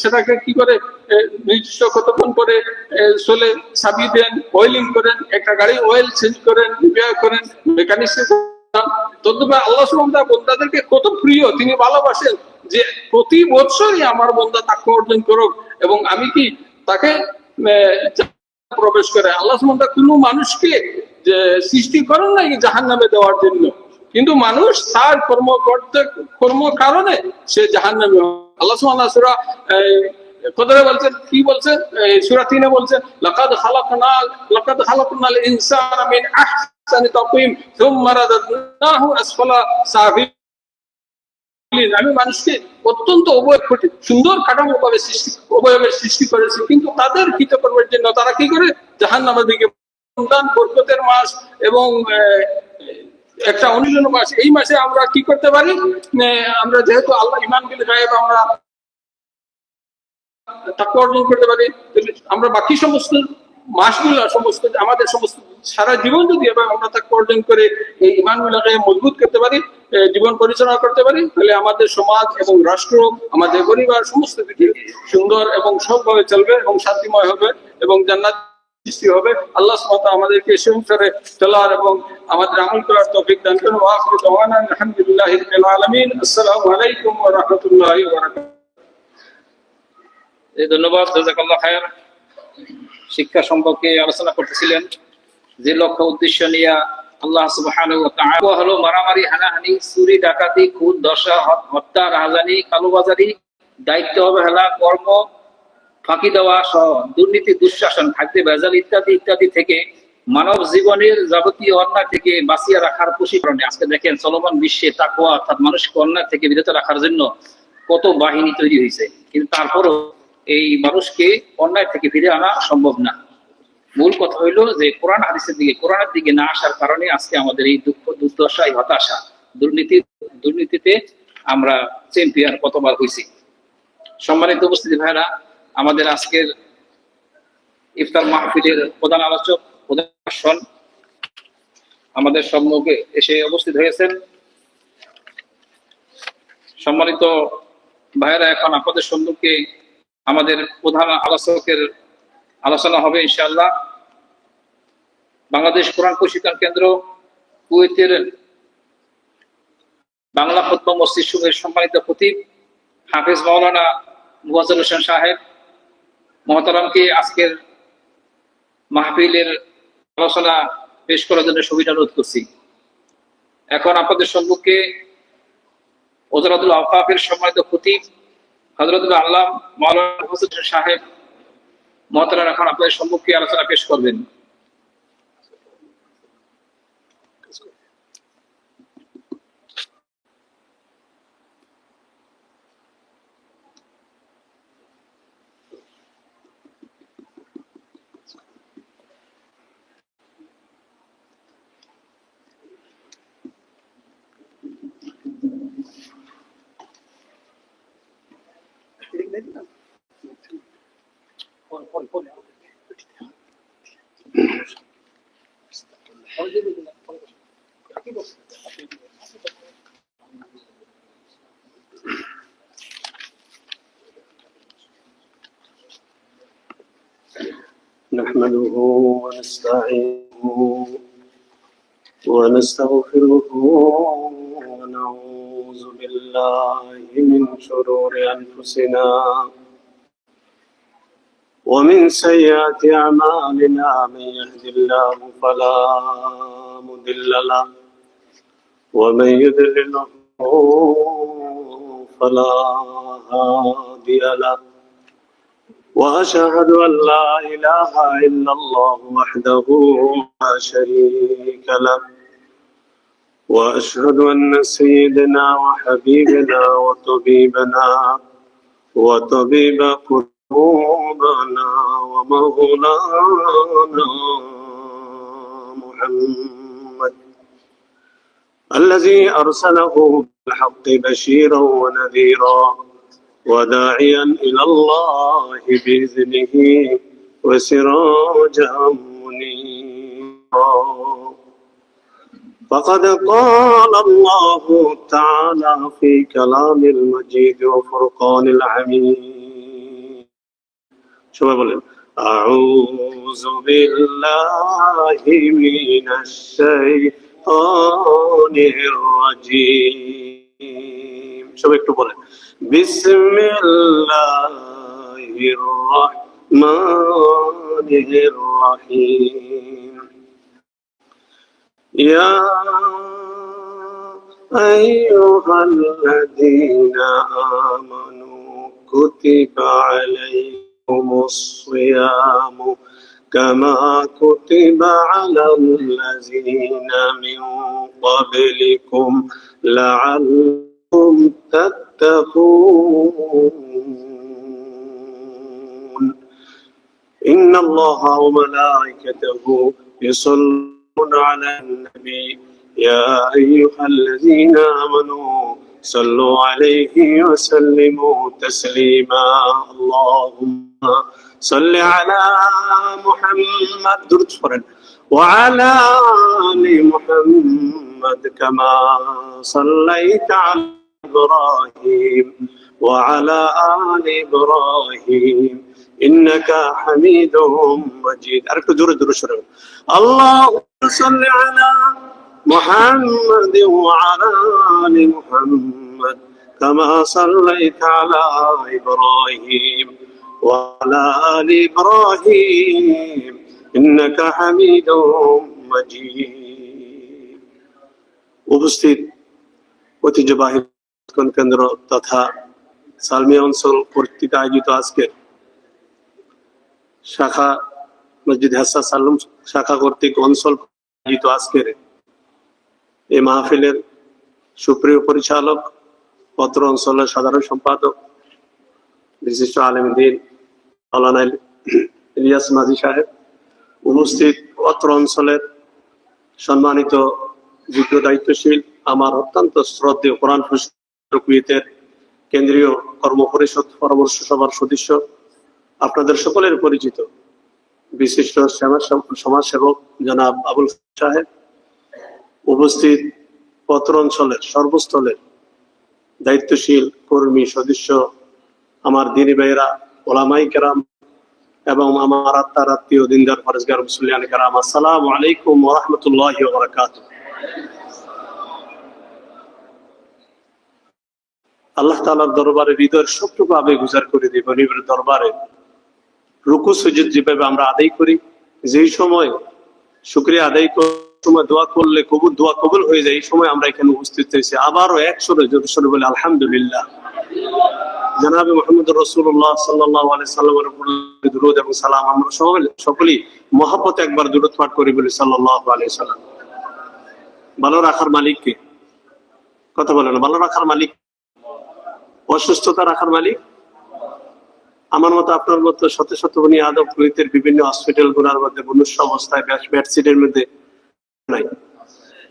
সেটাকে কি করে নির্দিষ্ট কতক্ষণ পরে চলে চাবি দেন, অয়েলিং করেন, একটা গাড়ি অয়েল চেঞ্জ করেন, রিপেয়ার করেন, মেকানিক্সে। তদ্রূপ আল্লাহ সুবহানাহু ওয়া তাআলা বান্দাদেরকে কত প্রিয়, তিনি ভালোবাসেন যে প্রতি বছরই আমার বান্দা তাকওয়া অর্জন করুক এবং আমি কি তাকে প্রবেশ করে। আল্লাহ সুবহানাহু ওয়া তাআলা কোনো মানুষকে যে সৃষ্টি করেন নাই জাহান্নামে দেওয়ার জন্য, কিন্তু মানুষ তার কর্ম কারণে সে জাহান্নামী হয়। আল্লাহ সুবহানাহু ওয়া তাআলা সূরা কদরে বলছেন, কি বলছেন, সূরা 3 এ বলছেন, লাকাদ খালাকনাল ইনসানা মিন আহসানি তাকওয়িম সুম্মা রাদাদনাহু আসফালা সাফিলিন। আমি মানুষকে অত্যন্ত সুন্দর কাঠামো ভাবে অবয়বের সৃষ্টি করেছি, কিন্তু তাদের কৃতকর্মের জন্য তারা কি করে, জাহান্নামের দিকে। রমজান বরকতের মাস এবং একটা অনুশীলন মাস, এই মাসে আমরা কি করতে পারি, আমরা যেহেতু আল্লাহ ইমান বিল গায়ব আমরা তাকওয়া অর্জন করতে পারি, আমরা বাকি সমস্ত মাসগুলো আমাদের সমস্ত সারা জীবন যদি আমরা তাকওয়া অর্জন করে এই ঈমান বিল গায়ব মজবুত করতে পারি, জীবন পরিচালনা করতে পারি, তাহলে আমাদের সমাজ এবং রাষ্ট্র, আমাদের পরিবার সমস্ত কিছু সুন্দর এবং সবভাবে চলবে এবং শান্তিময় হবে এবং জান্নাত সৃষ্টি হবে। আল্লাহ সুবহানাহু ওয়া তাআলা আমাদেরকে সেই অনুসারে চলার এবং আমাদের আমল করার তৌফিক দান করুন। ওয়া আখিরু দাওয়ানা আলহামদুলিল্লাহি রাব্বিল আলামিন। আসসালামু আলাইকুম ওয়া রাহমাতুল্লাহি ওয়া বারাকাতুহু। ধন্যবাদ, জাযাকাল্লাহ খায়র। শিক্ষা সম্পর্কে আলোচনা করতেছিলেন, যে লক্ষ্য উদ্দেশ্য নিয়ে আল্লাহ সুবহানাহু ওয়া তাআলা হলো মারামারি, হানাহানি, চুরি, ডাকাতি, খুন, দর্শা, হত্যা, রাহাজানি, কালোবাজারি, দায়িত্ব অবহেলা, কর্ম ফাঁকি দেওয়া সহ দুর্নীতি, দুঃশাসন, খাদ্যে ভেজাল ইত্যাদি ইত্যাদি থেকে মানব জীবনের যাবতীয় অন্যায় থেকে বাঁচিয়ে রাখার প্রশিক্ষণে আজকে দেখেন চলমান বিশ্বে তাকওয়া অর্থাৎ মানুষকে অন্যায় থেকে বিরত রাখার জন্য কত বাহিনী তৈরি হয়েছে, কিন্তু তারপরও এই মানুষকে অন্যায় থেকে ফিরে আনা সম্ভব না। মূল কথা হইলো যে কোরআনের দিকে না আসার কারণে আজকে আমাদের এই দুঃখ, দুর্দশা, হতাশা, দুর্নীতিতে আমরা চ্যাম্পিয়ন কতবার হয়েছি। সম্মানিত উপস্থিতি ভাইরা, আমাদের আজকের ইফতার মাহফিলের প্রধান আলোচক, প্রধান ভাষণ আমাদের সম্মুখে এসে উপস্থিত হয়েছেন। সম্মানিত ভাইরা, এখন আপনাদের সম্মুখে আমাদের প্রধান আলোচকের আলোচনা হবে ইনশাআল্লাহ। বাংলাদেশ কোরআন প্রশিক্ষণ কেন্দ্র কুয়েতের বাংলা খুতবা মসজিদ সমূহের সম্মানিত খতিব হাফেজ মাওলানা মুফাজ্জল হোসেন সাহেব মহতারামকে আজকের মাহফিলের আলোচনা পেশ করার জন্য সুবিধা অনুরোধ করছি। এখন আপনাদের সম্মুখে ওজারাতুল আওকাফের সম্মানিত খতিব হযরতুল আল্লামা মাওলানা মুফাজ্জল হোসেন সাহেব মহতারাম এখন আপনাদের সম্মুখে আলোচনা পেশ করবেন। نحمده ونستعينه ونستغفره ونعوذ بالله من شرور أنفسنا ومن سيئات أعمالنا من يهد الله فلا مضل له ومن يضلل فلا هادي له وأشهد أن لا إله إلا الله وحده لا شريك له وأشهد أن سيدنا وحبيبنا وطبيب قلوبنا ومولانا محمد الذي أرسله بالحق بشيرا ونذيرا وداعيا إلى الله بإذنه وسراجا منيرا فقد قال الله تعالى في كلام المجيد وفرقان الحميد شو بقول أعوذ بالله من الشيطان الرجيم شو بقول بسم الله الرحمن الرحيم يا أيها الذين آمنوا كتب عليكم الصيام كما كتب على الذين من قبلكم لعلكم تتقون إن الله وملائكته يصلون على النبي يا أيها الذين آمنوا صلوا عليه وسلموا تسليما اللهم صل على محمد وعلى آل محمد كما صليت على إبراهيم وعلى آل إبراهيم إنك حميد مجيد أركض دور شرب اللهم صل على محمد وعلى آل محمد كما صليت على إبراهيم وعلى آل إبراهيم إنك حميد مجيد উপস্থিত ঐতিহ্যবাহী কেন্দ্র তথা সালমিয়া অঞ্চল কর্তৃক আয়োজিত আজকে শাখা মসজিদ হাসান সাল্লুম শাখা কর্তৃক অঞ্চল আয়োজিত আজকের এই মাহফিলের সুপ্রিয় পরিচালক পত্র অঞ্চলের সাধারণ সম্পাদক বিশিষ্ট আলেম দ্বীন মাওলানা ইলিয়াস মাঝি সাহেব, উপস্থিত পত্র অঞ্চলের সম্মানিত যোগ্য দায়িত্বশীল আমার অত্যন্ত শ্রদ্ধেয় কোরআন কুয়েতের কেন্দ্রীয় কর্মপরিষদ পরামর্শ সভার সদস্য, আপনাদের সকলের পরিচিত বিশিষ্ট সমাজসেবক জনাব আবুল সাহেব, উপস্থিত পত্র অঞ্চলের সর্বস্থলের দায়িত্বশীল কর্মী সদস্য, আমার দিনী ভাইয়েরা, ওলামাই কেরাম এবং আমার আত্মার আত্মীয় দিনদার ফরেজগার মুসলিয়ান কেরাম, আসসালামু আলাইকুম ওয়া রাহমাতুল্লাহি ওয়া বারাকাতুহু। আল্লাহ তাআলার দরবারে হৃদয়ের সবটুকু আবেগ উজাড় করে দিব। নিবিড় দরবারে রুকু সুজুদ যেভাবে আমরা আদায় করি, যেই সময় শুকরিয়া আদায় করার সময় দোয়া করলে দোয়া কবুল হয়ে যায়, এই সময় আমরা এখানে উপস্থিত হয়েছি। আবারও একসরে জোরে বলে আলহামদুলিল্লাহ। জনাবে মুহাম্মদ রাসূলুল্লাহ সাল্লাল্লাহু আলাইহি সাল্লামের উপর দুরূদ এবং সালাম আমরা সকলেই মহব্বতে একবার দুরূদ পাঠ করি বলি সাল্লাল্লাহু আলাইহি সাল্লাম। ভালো রাখার মালিক কে? কথা বলেন। ভালো রাখার মালিক, অসুস্থতা রাখার মালিক আমার মতো আপনার মতো শত শত বনি আদম কুয়েতের বিভিন্ন হসপিটাল গুলার মধ্যে মনুষ্য অবস্থায় বেডশিটের মধ্যে নাই।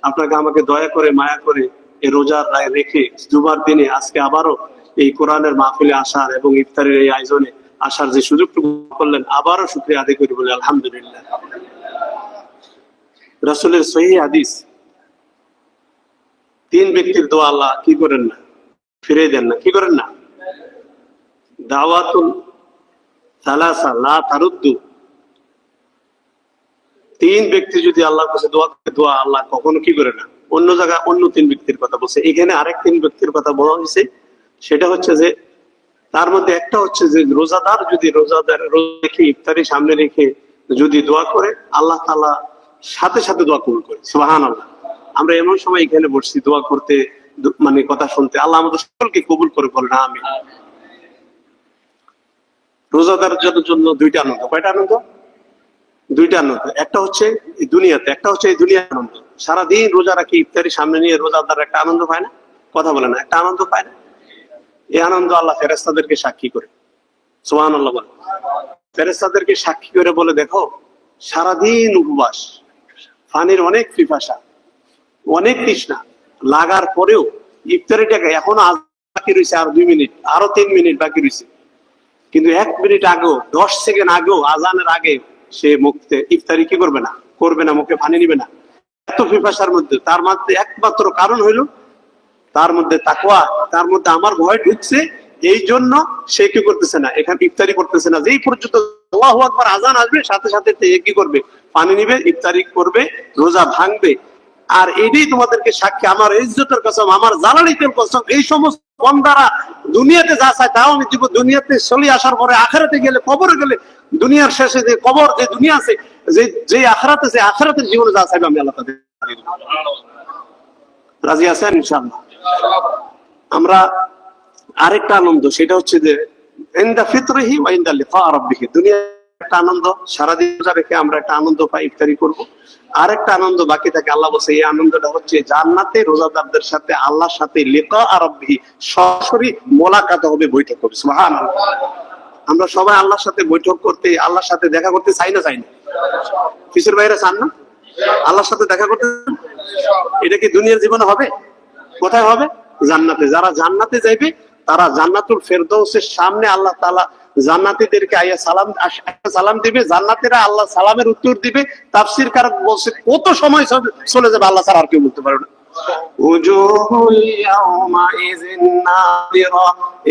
আপনাকে আমাকে দয়া করে মায়া করে এই রোজার রায় রেখে জুমার দিনে আজকে আবারও এই কোরআনের মাহফিলে আসার এবং ইফতারের এই আয়োজনে আসার যে সুযোগটুকু করলেন, আবারও শুকরিয়া আদায় করি বলে আলহামদুলিল্লাহ। রাসূলের সহিহ হাদিস, তিন ব্যক্তির দোয়া আল্লাহ কি করেন না, ফিরে দেন না। কি করেন না? দাওয়াতুল সালাসা লা তারুদ্দু তিন ব্যক্তি যদি আল্লাহর কাছে দোয়া করে, দোয়া আল্লাহ কখনো কি করে না। অন্য জায়গায় অন্য তিন ব্যক্তির কথা বলছে, এখানে আরেক তিন ব্যক্তির কথা বলা হয়েছে। সেটা হচ্ছে যে তার মধ্যে একটা হচ্ছে যে রোজাদার যদি রোজা রেখে ইফতারি সামনে রেখে যদি দোয়া করে, আল্লাহ তাআলা সাথে সাথে দোয়া কবুল করে। সুবহানাল্লাহ। আমরা এমন সময় এখানে বসছি দোয়া করতে, মানে কথা শুনতে, আল্লাহ আমাদের সকলকে কবুল করে বলেন আমিন। রোজাদারের জন্য দুইটা আনন্দ। কয়টা আনন্দ? দুইটা আনন্দ। একটা হচ্ছে এই দুনিয়াতে, একটা হচ্ছে এই দুনিয়ার আনন্দ। সারাদিন রোজা রাখি ইফতারি সামনে নিয়ে রোজাদার একটা আনন্দ পায় না? কথা বলে না, একটা আনন্দ পায় না? এই আনন্দ আল্লাহ ফেরেশতাদেরকে সাক্ষী করে। সুবহানাল্লাহ বলে। ফেরেশতাদেরকে সাক্ষী করে বলে, দেখো সারাদিন উপবাস, পানির অনেক পিপাসা, অনেক তৃষ্ণা লাগার পরেও ইফতারিটাকে এখনো বাকি রয়েছে, আর 2 মিনিট, আরো 3 মিনিট বাকি রয়েছে, কিন্তু 1 মিনিট আগেও 10 সেকেন্ড আগেও আজানের আগে সে মুখে ইফতারি কি করবে না, করবে না, মুখে পানি নিবে না। এত পিপাসার মধ্যে, তার মধ্যে একমাত্র কারণ হইল তার মধ্যে তাকওয়া, তার মধ্যে আমার ভয় ঢুকছে, এই জন্য সে কি করতেছে না, এখানে ইফতারি করতেছে না। যেই পর্যন্ত আল্লাহু আকবার আজান আসবে সাথে সাথে কি করবে, পানি নিবে, ইফতারি করবে, রোজা ভাঙবে। আর এটাই তোমাদেরকে সাক্ষী, আমার ইজ্জতের কসম, আমার জালালিতের কসম, এই সমস্ত বান্দারা দুনিয়াতে যা চায় তাও আমি দিব। দুনিয়াতে চলে আসার পরে আখিরাতে গেলে, কবরে গেলে, দুনিয়ার শেষে যে কবর, যে দুনিয়া আছে, যে আখিরাতে, যে আখিরাতের জীবনে যা চাইবে আমি আল্লাহ তাদের দিব। রাজি আছেন ইনশাআল্লাহ? আমরা আরেকটা আনন্দ, সেটা হচ্ছে যে ইনদা ফিতরিহি ওয়া ইনদা লিকা রাব্বিহি। দুনিয়ার একটা আনন্দ, সারাদিন রোজা রেখে আমরা একটা আনন্দ পাই, ইফতারি করব। আরেকটা আনন্দ বাকি থাকে, আল্লাহ বলছে এই আনন্দটা হচ্ছে জান্নাতে রোজাদারদের সাথে আল্লাহর সাথে লিকা রাব্বিহি, সরাসরি মোলাকাত হবে, বৈঠক হবে। সুবহানাল্লাহ। আমরা সবাই আল্লাহর সাথে বৈঠক করতে, আল্লাহর সাথে দেখা করতে চাই না? চাই না? কিসের বাইরে চান না? আল্লাহর সাথে দেখা করতে। এটা কি দুনিয়ার জীবনে হবে? কোথায় হবে? জান্নাতে। যারা জান্নাতে যাইবে তারা জান্নাতুল ফেরদৌসের সামনে আল্লাহ তাআলা জান্নাতীদেরকে আইয়া সালাম দিবে, জান্নাতীরা আল্লাহ সালামের উত্তর দিবে। তাফসীর কারক বলছে কত সময় চলে যাবে আল্লাহ ছাড়া আর কেউ বলতে পারবে না। উজুহুল ইয়াওমাইযিন নাযিরা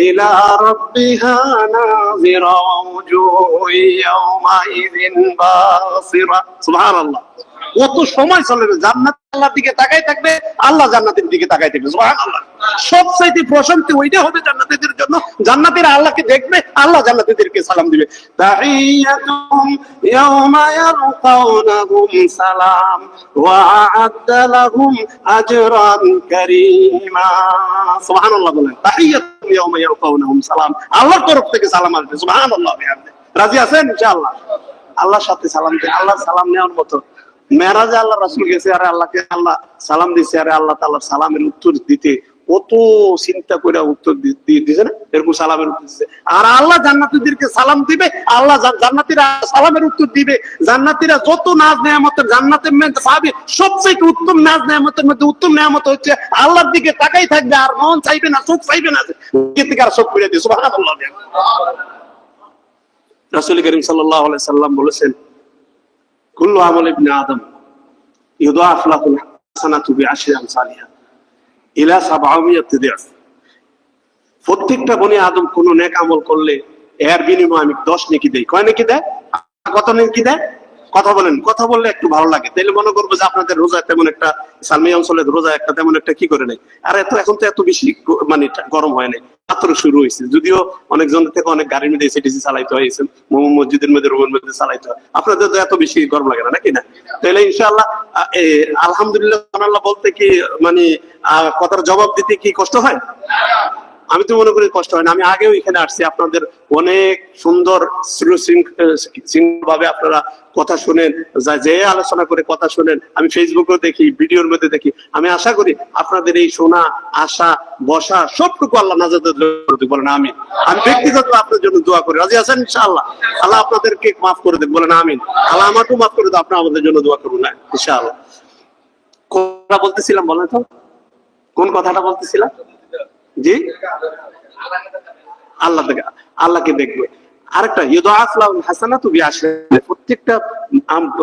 ইলা রাব্বিহা নাযিরা উজুহুল ইয়াওমাইযিন বাসিরা। সুবহানাল্লাহ। কত সময় চলে যাবে, জান্নাত আল্লাহর দিকে তাকাই থাকবে, আল্লাহ জান্নাতের দিকে তাকাই থাকবে। সুবহানাল্লাহ। সবচাইতে প্রশান্তি ওইটা হবে জান্নাতীদের জন্য। জান্নাতীরা আল্লাহকে দেখবে, আল্লাহ জান্নাতীদেরকে সালাম দিবে। তাহিয়াতুহুম ইয়াওমা ইয়ালকাউনাহুম সালাম ওয়া আ'আদ্দা লাহুম আজরান কারীমা। সুবহানাল্লাহ বলেন। তাহিয়াতুহুম ইয়াওমা ইয়ালকাউনাহুম সালাম, আল্লাহর তরফ থেকে সালাম আসবে। সুবহানাল্লাহ। রাজি আছেন ইনশাআল্লাহ? আল্লাহর সাথে সালাম দিয়ে, আল্লাহ সালাম নেওয়ার মতো। মেরাজে আল্লাহ রাসূল গেছে, আরে আল্লাহকে আল্লাহ সালাম দিচ্ছে, আরে আল্লাহ তাআলার সালামের উত্তর দিতে কত চিন্তা করে উত্তর দিছে না, এরকম সালামের উত্তর দিচ্ছে। আর আল্লাহ জান্নাতীদেরকে সালাম দিবে, আল্লাহ জান্নাতীরা সালামের উত্তর দিবে। জান্নাতীরা যত নাজ নেয়ামতের জান্নাতের মধ্যে পাবে, সবচেয়ে উত্তম নাজ নেয়ামতের মধ্যে উত্তম নেয়ামত হচ্ছে আল্লাহর দিকে তাকাই থাকবে, আর মন চাইবে না, চোখ চাইবে না, থেকে আর চোখ ফিরে দিয়ে। সুবহানাল্লাহ। রাসূল করিম সাল্লাল্লাহু আলাইহি সাল্লাম বলেছেন, কুল্লু আমাল ইবনে আদম ইউদাফ লাহুল হাসানাতু বিআশরি আমসালিহা ইলা 700 দিআফ। প্রত্যেকটা বনি আদম কোন নেক আমল করলে এর বিনিময়ে আমি 10 নেকি দেই। কয় নেকি দেয়? কত নেকি দেয়? কথা বলেন, কথা বললে একটু ভালো লাগে। তাইলে মনে করবো যে আপনাদের রোজা তেমন একটা, সালমি অঞ্চলের রোজা একটা তেমন একটা কি করে নাই। আর এখন তো এত বেশি মানে গরম হয় নাই, মাত্র শুরু হয়েছে। যদিও অনেকজন থেকে অনেক গাড়ির মধ্যে এসিটিসি চালাইতে হয়েছে, মসজিদের মধ্যে, রুমের মধ্যে চালাইতে হয়। আপনাদের তো এত বেশি গরম লাগে না, নাকি না? তাহলে ইনশাআল্লাহ আলহামদুলিল্লাহ সুবহানাল্লাহ বলতে কি মানে কথার জবাব দিতে কি কষ্ট হয়? আমি তো মনে করি কষ্ট হয় না। আমি আগেও এখানে আসছি, আপনাদের অনেক সুন্দর ভাবে আপনারা কথা শুনেন, যে আলোচনা করে কথা শুনেন, আমি ফেসবুকেও দেখি, ভিডিওর মধ্যে দেখি। আমি আশা করি আপনাদের এই শোনা, আসা, বসা সবটুকু আল্লাহ নাজাতের বলেন আমিন। আমি ব্যক্তিগত আপনার জন্য দোয়া করি। রাজি আছেন ইনশাআল্লাহ? আল্লাহ আপনাদেরকে মাফ করে দেখ, বলেন আমিন। আল্লাহ আমাকেও মাফ করে দেন, আপনারা আমাদের জন্য দোয়া করুন না ইনশাআল্লাহ। কোনটা বলতেছিলাম বলেন তো? কোন কথাটা বলতেছিলাম? জি, আল্লাহকে দেখবে। আরেকটা ইউদাফ লাহুল হাসানাতু বিআশরি, প্রত্যেকটা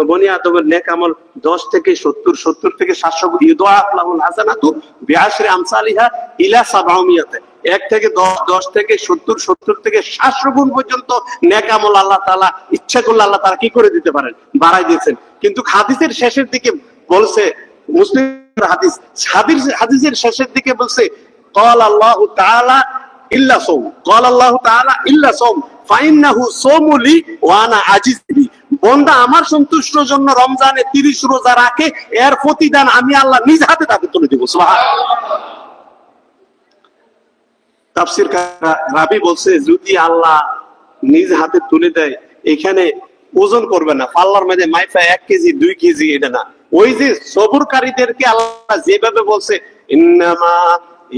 বনি আদমের নেক আমল 10 থেকে 70, 70 থেকে 700 ইউদাফ লাহুল হাসানাতু বিআশরি আমসালিহা ইলা 700। 1 থেকে 10, 10 থেকে 70, 70 থেকে 700 গুণ পর্যন্ত নেক আমল আল্লাহ তাআলা ইচ্ছা করলে আল্লাহ তাআলা কি করে দিতে পারেন, বাড়াই দিয়েছেন। কিন্তু হাদিসের শেষের দিকে বলছে, মুসলিম হাদিসের শেষের দিকে বলছে قال الله تعالى إلا صوم قال الله تعالى إلا صوم فإنه صوم لي وأنا عاجز به। বান্দা আমার সন্তুষ্টির জন্য রমজানে 30 রোজা রাখে, এর প্রতিদান আমি আল্লাহ নিজ হাতে তাকে তুলে দেব। সুবহানাল্লাহ। তাফসীর রাবি বলছে যদি আল্লাহ নিজ হাতে তুলে দেয়, এখানে ওজন করবে না, পাল্লার মধ্যে মাইফা 1 কেজি 2 কেজি এটা না, ওই যে সবরকারীদেরকে আল্লাহ যেভাবে বলছে ইন্নামা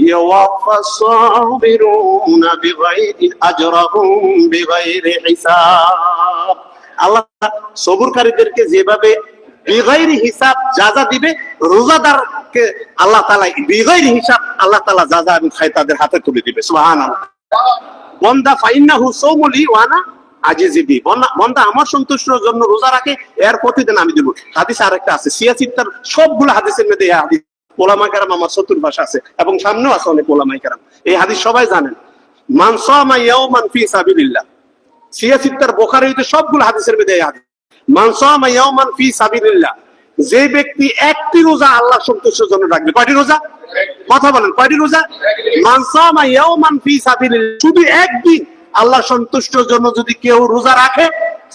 ইয়াওয়াফাস সাবিরুনা বিগাইরি আজরাহুম বিগাইরি হিসাব। আল্লাহ সবরকারীদেরকে যেভাবে বিগাইরি হিসাব যাজা দিবে, রোজাদারকে আল্লাহ তাআলা বিগাইরি হিসাব আল্লাহ তাআলা যাজা এবং খায় তাদের হাতে তুলে দিবে। সুবহানাল্লাহ। বান্দা ফাইন্নাহু সাওমুলি ওয়া আনা আজিজি, বান্দা আমার সন্তুষ্টির জন্য রোজা রাখে, এর প্রতিদিন আমি দেব। হাদিস আরেকটা আছে, সিয়াসিত্তার সবগুলো হাদিসের মধ্যে এই হাদিস ওলামায়ে কেরাম আমার চতুর্পাশে আছে এবং সামনেও আছে অনেক ওলামায়ে কেরাম, এই হাদিস সবাই জানেন। মান সামা ইয়াওমান ফি সাবিলিল্লাহ, সিয়াসিত্তার বুখারীতে সবগুলো হাদিসের মধ্যে এই হাদিস। মান সামা ইয়াওমান ফি সাবিলিল্লাহ, যে ব্যক্তি একটি রোজা আল্লাহ সন্তুষ্টির জন্য রাখবে। কয়টি রোজা? কথা বলেন, কয়টি রোজা? মান সামা ইয়াওমান ফি সাবিলিল্লাহ, শুধু একদিন আল্লাহ সন্তুষ্টির জন্য যদি কেউ রোজা রাখে,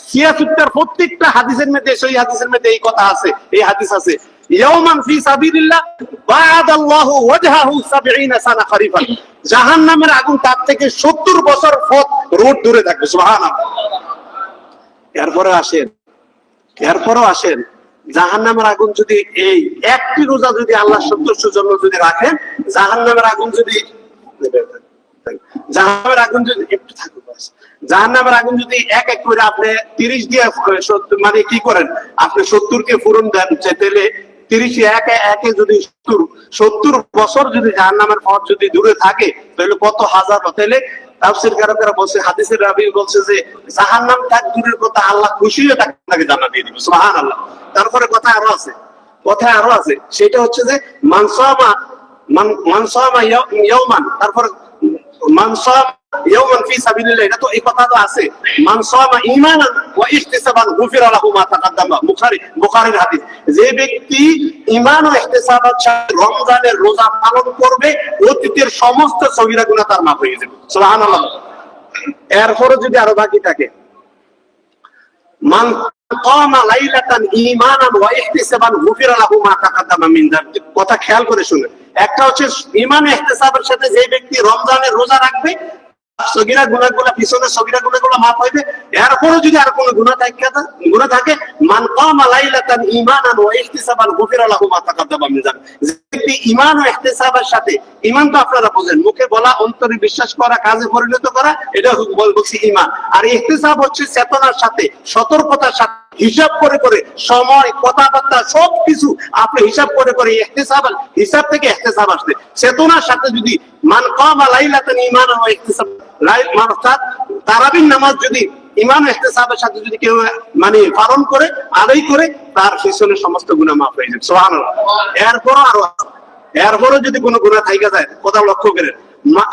সিয়াসিত্তার প্রত্যেকটা হাদিসের মধ্যে, সেই হাদিসের মধ্যে এই কথা আছে, এই হাদিস আছে, ইয়াওমান ফি সাবিলিল্লাহ বা'দাল্লাহু ওয়াজহাহু 70 সানা খরিফান, জাহান্নামের আগুন তার থেকে 70 বছর পথ রোড দূরে থাকবে। সুবহানাল্লাহ। এরপরও আসেন জাহান্নামের আগুন যদি এই একটি রোজা যদি আল্লাহ সন্তুষ্টির জন্য যদি রাখেন, জাহান্নামের আগুন যদি জাহান্নামের আগুন যদি এক এক করে আপনি 30 দিয়ে মানে কি করেন, আপনি 70 কে পূরণ দেন, তাহলে 30 একে যদি 70 বছর যদি জাহান্নামের পথ যদি দূরে থাকে, তাহলে কত হাজার, তাহলে তাফসীরকারকেরা বলছে, হাদিসের রাবী বলছে যে জাহান্নাম তাক দূরের কথা, আল্লাহ খুশি হয়ে তাকে জান্নাত দিয়ে দিবে। সুবহানাল্লাহ। তারপরে কথা আরো আছে, সেটা হচ্ছে যে মান সামা ইয়াওমান, তারপর মান সামা ইয়াওমান ফি সাবিলিল্লাহ, এটা তো এই কথা তো আছে, মান সামা ঈমানান ওয়া ইহতিসাবান গুফিরা লাহু মা তাকাদ্দামা, বুখারীর হাদিস। যে ব্যক্তি ঈমান ও ইহতিসাবের সাথে রমজানের রোজা পালন করবে, অতীতের সমস্ত সগীরা গুনাহ তার মাফ হয়ে যাবে। সুবহানাল্লাহ। এরপরও যদি আরো বাকি থাকে, মান কামা লাইলাতান ঈমানান ওয়া ইহতিসাবান গুফিরা লাহু মা তাকাদ্দামা মিন যানবি। কথা খেয়াল করে শুনুন, একটা হচ্ছে ঈমান ও ইহতিসাবের সাথে যে ব্যক্তি রমজানের রোজা রাখবে, সগীরা গুনাহগুলো, পিছনে সগীরা গুনাহগুলো মাফ হইবে। এরপরও যদি আর কোনো গুনাহ থাকে, মান কামা লাইলাতান ঈমানান ওয়া ইহতিসাবান গুফিরা লাহু মা তাকাদ্দামা মিন যানবি। যে ব্যক্তি ঈমান ও ইহতিসাবের সাথে, ঈমান তো আপনারা বোঝেন, মুখে বলা, অন্তরে বিশ্বাস করা, কাজে পরিণত করা, এটা বলছি ঈমান। আর ইহতিসাব হচ্ছে চেতনার সাথে, সতর্কতার সাথে, হিসাব করে সময়, কথাবার্তা সবকিছু আপনি হিসাব করে হিসাব থেকে ইহতিসাব আসছে। চেতনার সাথে যদি মান কামা লাইলাতান ঈমানান ওয়া ইহতিসাব, তারাবির নামাজ যদি ঈমান ও ইহতিসাবের সাথে যদি কেউ মানে পালন করে, আদায় করে, তার পিছনে সমস্ত গুনাহ মাফ হয়ে যাবে। সুবহানাল্লাহ। এরপরও যদি কোনো গুনাহ থাইকা যায়, কথা লক্ষ্য করেন,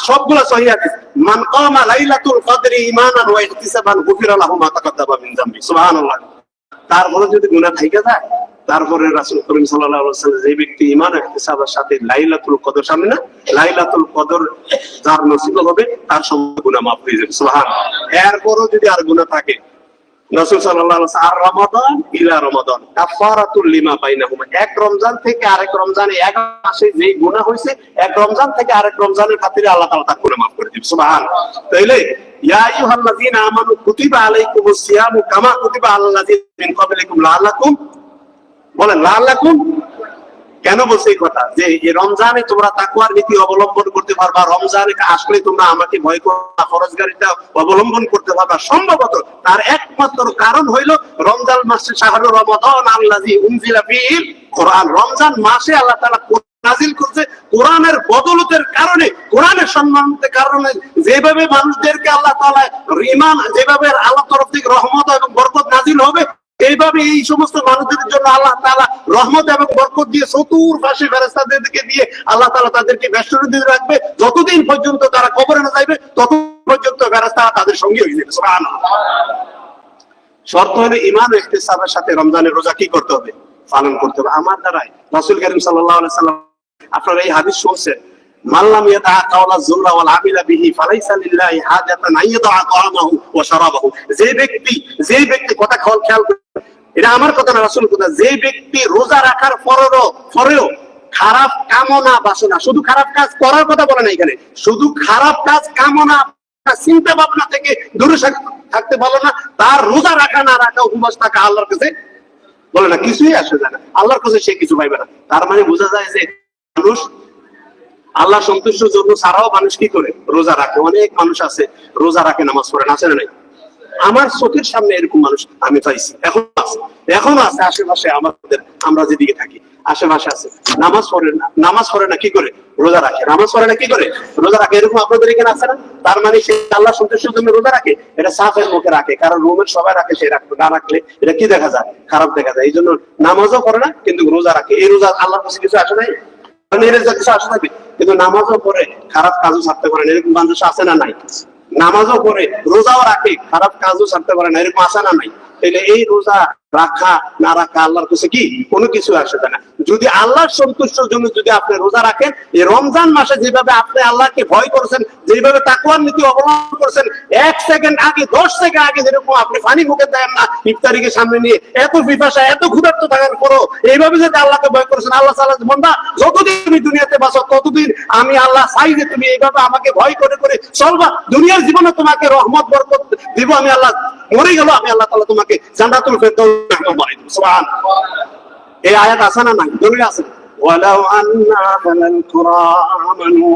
সবগুলা সহিহ হাদিস, মান কামা লাইলাতুল কদরি ঈমানান ওয়া ইহতিসাবান গুফিরা লাহু মা তাকাদ্দামা মিন যানবি। সুবহানাল্লাহ। তারপরে যদি গুনাহ থাইকা যায়, তারপরে রাসূল করিম সাল্লাল্লাহু আলাইহি ওয়াসাল্লাম, যে ব্যক্তি ঈমান ও ইহতিসাবের সাথে লাইলাতুল কদর, সামনে না, লাইলাতুল কদর যার নসিব হবে, তার সমস্ত গুনাহ মাফ হয়ে যাবে। সুবহানাল্লাহ। এরপরও যদি আর গুনাহ থাকে, রাসূল সাল্লাল্লাহু আলাইহি ওয়াসাল্লাম রমাদান ইলা রমাদান কাফারাতুল লিমা বাইনাহুমা, এক রমজান থেকে আরেক রমজানে, এক মাসে যেই গুনাহ হইছে, এক রমজান থেকে আরেক রমজানের খাতিরে আল্লাহ তাআলা তার গুনাহ মাফ করে দিবেন। সুবহানাল্লাহ। তাইলে ইয়া আইয়ুহাল্লাযীনা আমানু কুতিবা আলাইকুমুস সিয়ামু কামা কুতিবা আলাল লাযীনা মিন ক্বাবলিকুম লাআল্লাকুম, বলেন লাআল্লাকুম। কেন বলছে এই কথা? যে এই রমজানে তোমরা তাকওয়ার নীতি অবলম্বন করতে পারবা, রমজানে আসলে তোমরা আমাকে ভয় করবা, ফরজগারিতা অবলম্বন করতে পারবা। সম্ভবত তার একমাত্র কারণ হইল রমজান মাসে, শাহরুর রমাদান আল্লাযী উনজিলা ফীহিল কুরআন, রমজান মাসে আল্লাহ তাআলা নাজিল করছে। কোরআনের বদলতের কারণে, কোরআনের সম্মানের কারণে, যেভাবে মানুষদেরকে আল্লাহ তাআলা ঈমান, যেভাবে আল্লাহর তরফ থেকে রহমত এবং বরকত নাজিল হবে, এইভাবে এই সমস্ত মানুষদের জন্য আল্লাহ তাআলা রহমত এবং বরকত দিয়ে চতুর্পাশে ফেরেশতাদেরকে দিয়ে আল্লাহ তাআলা তাদেরকে বেষ্টনী দিয়ে রাখবে, যতদিন পর্যন্ত তারা কবরে না যাবে ততদিন পর্যন্ত ফেরেশতারা তাদের সঙ্গে হয়ে যাবে। সুবহানাল্লাহ। শর্ত হলো ঈমান ও ইহতিসাবের সাথে রমজানের রোজা কি করতে হবে? পালন করতে হবে। আমার দ্বারাই রাসূল কারীম সাল্লাল্লাহু আলাইহি সাল্লাম, আপনারা এই হাদিস শুনছেন, মাল্লাম ইয়াদা কাওলা যুরা ওয়াল আমিলা বিহি ফালাইসা লিল্লাহি হাজাতান আইয়াদা তাআমাহু ওয়া শারাবাহু। যে ব্যক্তি কথা খেয়াল করে, এটা আমার কথা না, রাসূল কথা, যে ব্যক্তি রোজা রাখার পরেও খারাপ কামনা বাসনা, শুধু খারাপ কাজ করার কথা বলে না এখানে, শুধু খারাপ কাজ কামনা চিন্তা ভাবনা থেকে দূরে থাকতে বলে না, তার রোজা রাখা না রাখা উপবাস থাকা আল্লাহর কাছে বলে না কিছুই আসে যায় না, আল্লাহর কাছে সে কিছু পাইবে না। তার মানে বোঝা যায় যে মানুষ আল্লাহ সন্তুষ্টের জন্য ছাড়াও মানুষ কি করে? রোজা রাখে। অনেক মানুষ আছে রোজা রাখে, নামাজ পড়ে না, আছে না নাই? আমার চোখের সামনে এরকম মানুষ আমি পাইছি, এখনো আছে আশেপাশে, আমাদের আমরা যেদিকে থাকি আশেপাশে আছে, নামাজ পড়ে না কি করে? রোজা রাখে। নামাজ পড়ে না কি করে? রোজা রাখে। এরকম আপনাদের এখানে আছে না? তার মানে সে আল্লাহ সন্তুষ্টের জন্য রোজা রাখে। এটা সাফের মুখে রাখে, কারণ রুমের সবাই রাখে, সে রাখবে না, রাখলে এটা কি দেখা যায়? খারাপ দেখা যায়। এই জন্য নামাজও পড়ে না কিন্তু রোজা রাখে। এই রোজা আল্লাহর কাছে কিছু আসে নাই, কিছু আসে থাকবে, কিন্তু নামাজও পড়ে খারাপ কাজও ছাড়তে পারে না, এরকম মানুষ আছে না নাই? নামাজও পড়ে রোজাও রাখে, খারাপ কাজও ছাড়তে পারে না, এরকম আছে না নাই? তাহলে এই রোজা রাখা না রাখা আল্লাহর কাছে কি কোনো কিছু আসে না। যদি আল্লাহর সন্তুষ্টের জন্য যদি আপনি রোজা রাখেন, এই রমজান মাসে যেভাবে আপনি আল্লাহকে ভয় করছেন, যেভাবে তাকওয়ার নীতি অবলম্বন করছেন, 1 সেকেন্ড আগে 10 সেকেন্ড আগে যেরকম আপনি পানি মুখে দেন না ইফতারিকে সামনে নিয়ে, এত পিপাসা এত ক্ষুধার্ত থাকার পরও এইভাবে যদি আল্লাহকে ভয় করেছেন, আল্লাহ তাআলা বান্দা যতদিন তুমি দুনিয়াতে বাঁচো ততদিন আমি আল্লাহ চাই যে তুমি এইভাবে আমাকে ভয় করে করে চলবা, দুনিয়ার জীবনে তোমাকে রহমত বরকত দিব, আমি আল্লাহ মরে গেল আমি আল্লাহ তাআলা তোমাকে জান্নাতুল ফেরদাউস বানাই দেব। সুবহানাল্লাহ। এই আয়াত আছে না নাই? জরুরি আছে। ওয়ালাউ আন্না আহলাল কুরা আমানু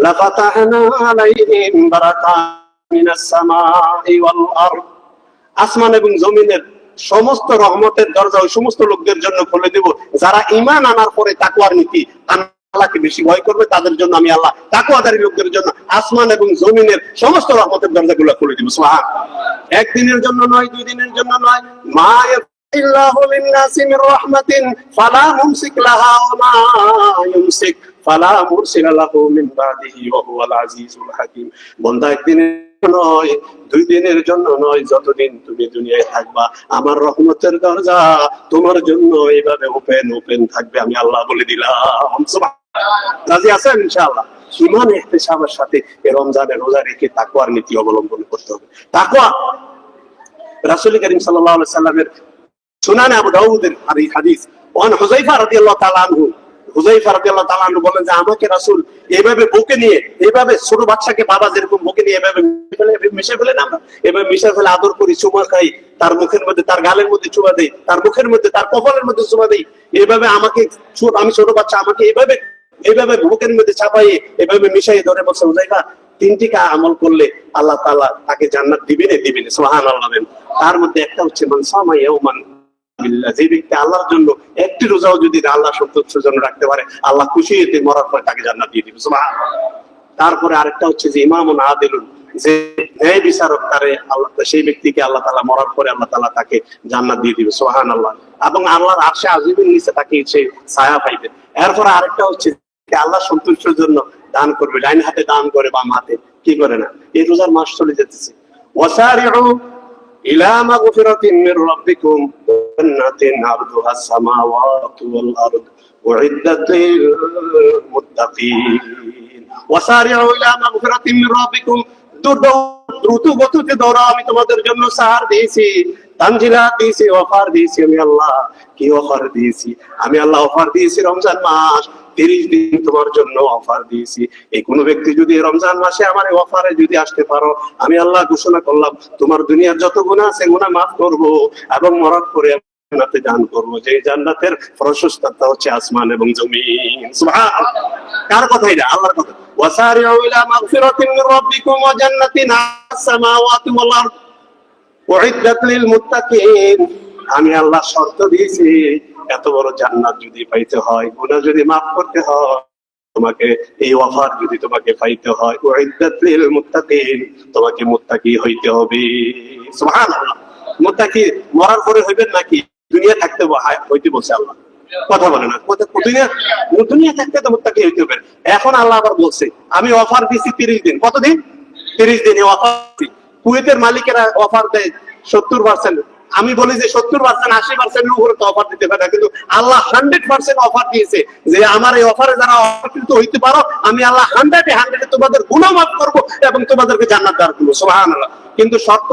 লাফাতাহনা আলাইহিম বারাকাতিন মিনাস সামাই ওয়াল আরদ। আসমান এবং জমিনের সমস্ত রহমতের দরজা ওই সমস্ত লোকদের জন্য খুলে দেব যারা ঈমান আনার পরে তাকওয়ার নীতি আল্লাহকে বেশি ভয় করবে, তাদের জন্য আমি আল্লাহ তাকওয়াদারী লোকদের জন্য আসমান এবং জমিনের সমস্ত রহমতের দরজাগুলো খুলে দেব। সুবহানাল্লাহ। একদিনের জন্য নয়, 2 দিনের জন্য নয়। মা ইল্লাহু লিন-নাসি মির রাহমাতিন ফালা মুমসিক লাহা ওয়া মা ইউমসিক ফালা মুরসিলা লাহু মিন বাদিহি ওয়া হুয়াল আজিজুল হাকীম। বান্দা একদিনের নয়, 2 দিনের জন্য নয়, যতদিন তুমি দুনিয়ায় থাকবা আমার রহমতের দরজা তোমার জন্য এইভাবে ওপেন থাকবে, আমি আল্লাহ বলে দিলাম। সুবহানাল্লাহ। রাজি আছেন ইনশাআল্লাহ? ঈমান ইহতিসাবের সাথে এই রমজানের রোজা রেখে তাকওয়ার নীতি অবলম্বন করতে হবে। তাকওয়া রাসূল করিম সাল্লাল্লাহু আলাইহি সাল্লামের সুনানে আবু দাউদের হাদিস, ওয়ান হুযায়ফা রাদিয়াল্লাহু তাআলা আনহু, হুযায়ফা রাদিয়াল্লাহু তাআলা আনহু বলেন যে আমাকে রাসূল এইভাবে বুকে নিয়ে, এইভাবে ছোট বাচ্চাকে বাবা যেরকম বুকে নিয়ে এভাবে মিশে ফেলে না, আমরা এভাবে মিশে ফেলে আদর করি, চুমা খাই, তার মুখের মধ্যে তার গালের মধ্যে চুমা দেই, তার মুখের মধ্যে তার কপালের মধ্যে চুমা দেই, এইভাবে আমাকে আমি ছোট বাচ্চা আমাকে এইভাবে বুকের মধ্যে চাপাইয়ে এভাবে মিশাইয়ে ধরে বলছে হুযায়ফা 3টি আমল করলে আল্লাহ তাআলা তাকে জান্নাত দিবেন। সুবহানাল্লাহ। তার মধ্যে একটা হচ্ছে মান সামা ইয়াওমান বিল্লাহ, যে ব্যক্তি আল্লাহর জন্য একটি রোজাও যদি আল্লাহ সন্তুষ্টির জন্য রাখতে পারে, আল্লাহ খুশি হতে মরার পরে তাকে জান্নাত দিয়ে দিবে। সুবহানাল্লাহ। তারপরে আরেকটা হচ্ছে যে ইমামুন আদিলুন, যে ন্যায় বিচারক, তারে আল্লাহ সেই ব্যক্তিকে আল্লাহ তাআলা মরার পরে আল্লাহ তাআলা তাকে জান্নাত দিয়ে দিবে। সুবহানাল্লাহ। এবং আল্লাহর আরশে আজিমের নিচে তাকে সে ছায়া পাইবে। এরপরে আরেকটা হচ্ছে আল্লাহ সন্তুষ্টির জন্য দান করবে, ডাইন হাতে দান করে বাম হাতে কি করে না। এই রোজার মাস চলে যেতেছে। ওয়াসারিউ ইলা মাগফিরাতিন মির রাব্বিকুম জান্নাতিন আরদুহাস সামাওয়াতু ওয়াল আরদ উইদ্দাত লিল মুত্তাকিন। ওয়াসারিউ ইলা মাগফিরাতিন মির রাব্বিকুম, দ্রুত গতিতে দৌড়াও, আমি তোমাদের জন্য সাহার দিয়েছি, তানজিলাত দিয়েছি, অফার দিয়েছি। আমি আল্লাহ কি অফার দিয়েছি? আমি আল্লাহ অফার দিয়েছি রমজান মাস 30 দিন তোমার জন্য অফার দিয়েছি। এই কোন ব্যক্তি যদি রমজান মাসে আমার এই অফারে যদি আসতে পারো, আমি আল্লাহ ঘোষণা করলাম তোমার দুনিয়ার যত গুনাহ আছে গুনাহ মাফ করব এবং মরার পরে জান্নাতে দান করব, যে জান্নাতের প্রশস্ততা হচ্ছে আসমান এবং জমিন। সুবহানাল্লাহ। কার কথা এটা? আল্লাহর কথা। ওয়াসারিউ ইলা মাগফিরাতিন মির রাব্বিকুম ওয়া জান্নাতিন আস-সামাওয়াতি ওয়াল আরদ উইদ্দাত লিল মুত্তাকিন। আমি আল্লাহ শর্ত দিয়েছি, এত বড় জান্নাত যদি পাইতে হয়, গুনাহ যদি মাফ করতে হয়, তোমাকে এই অফার যদি তোমাকে পাইতে হয়, উইদ্দাত লিল মুত্তাকিন, তোমাকে মুত্তাকি হইতে হবে। সুবহানাল্লাহ। মুত্তাকি মরার পরে হইবেন নাকি দুনিয়া থাকতে হইতে বলছে আল্লাহ? কথা বলে না, দুনিয়া থাকতে তো মুত্তাকি হইতে হবে। এখন আল্লাহ আবার বলছে আমি অফার দিছি 30 দিন। কতদিন? 30 দিনে অফার। কুয়েতের মালিকেরা অফার দেয় 70%। আমি বলি যে 70%, 80% উপরে তো অফার দিতে পারে, কিন্তু আল্লাহ 100% অফার দিয়েছে যে আমার এই অফারে যারা অফারকৃত হইতে পারো আমি আল্লাহ 100 তোমাদের গুনাহ মাফ করবো এবং তোমাদেরকে জান্নাত দান করবো। সুবহানাল্লাহ। কিন্তু শর্ত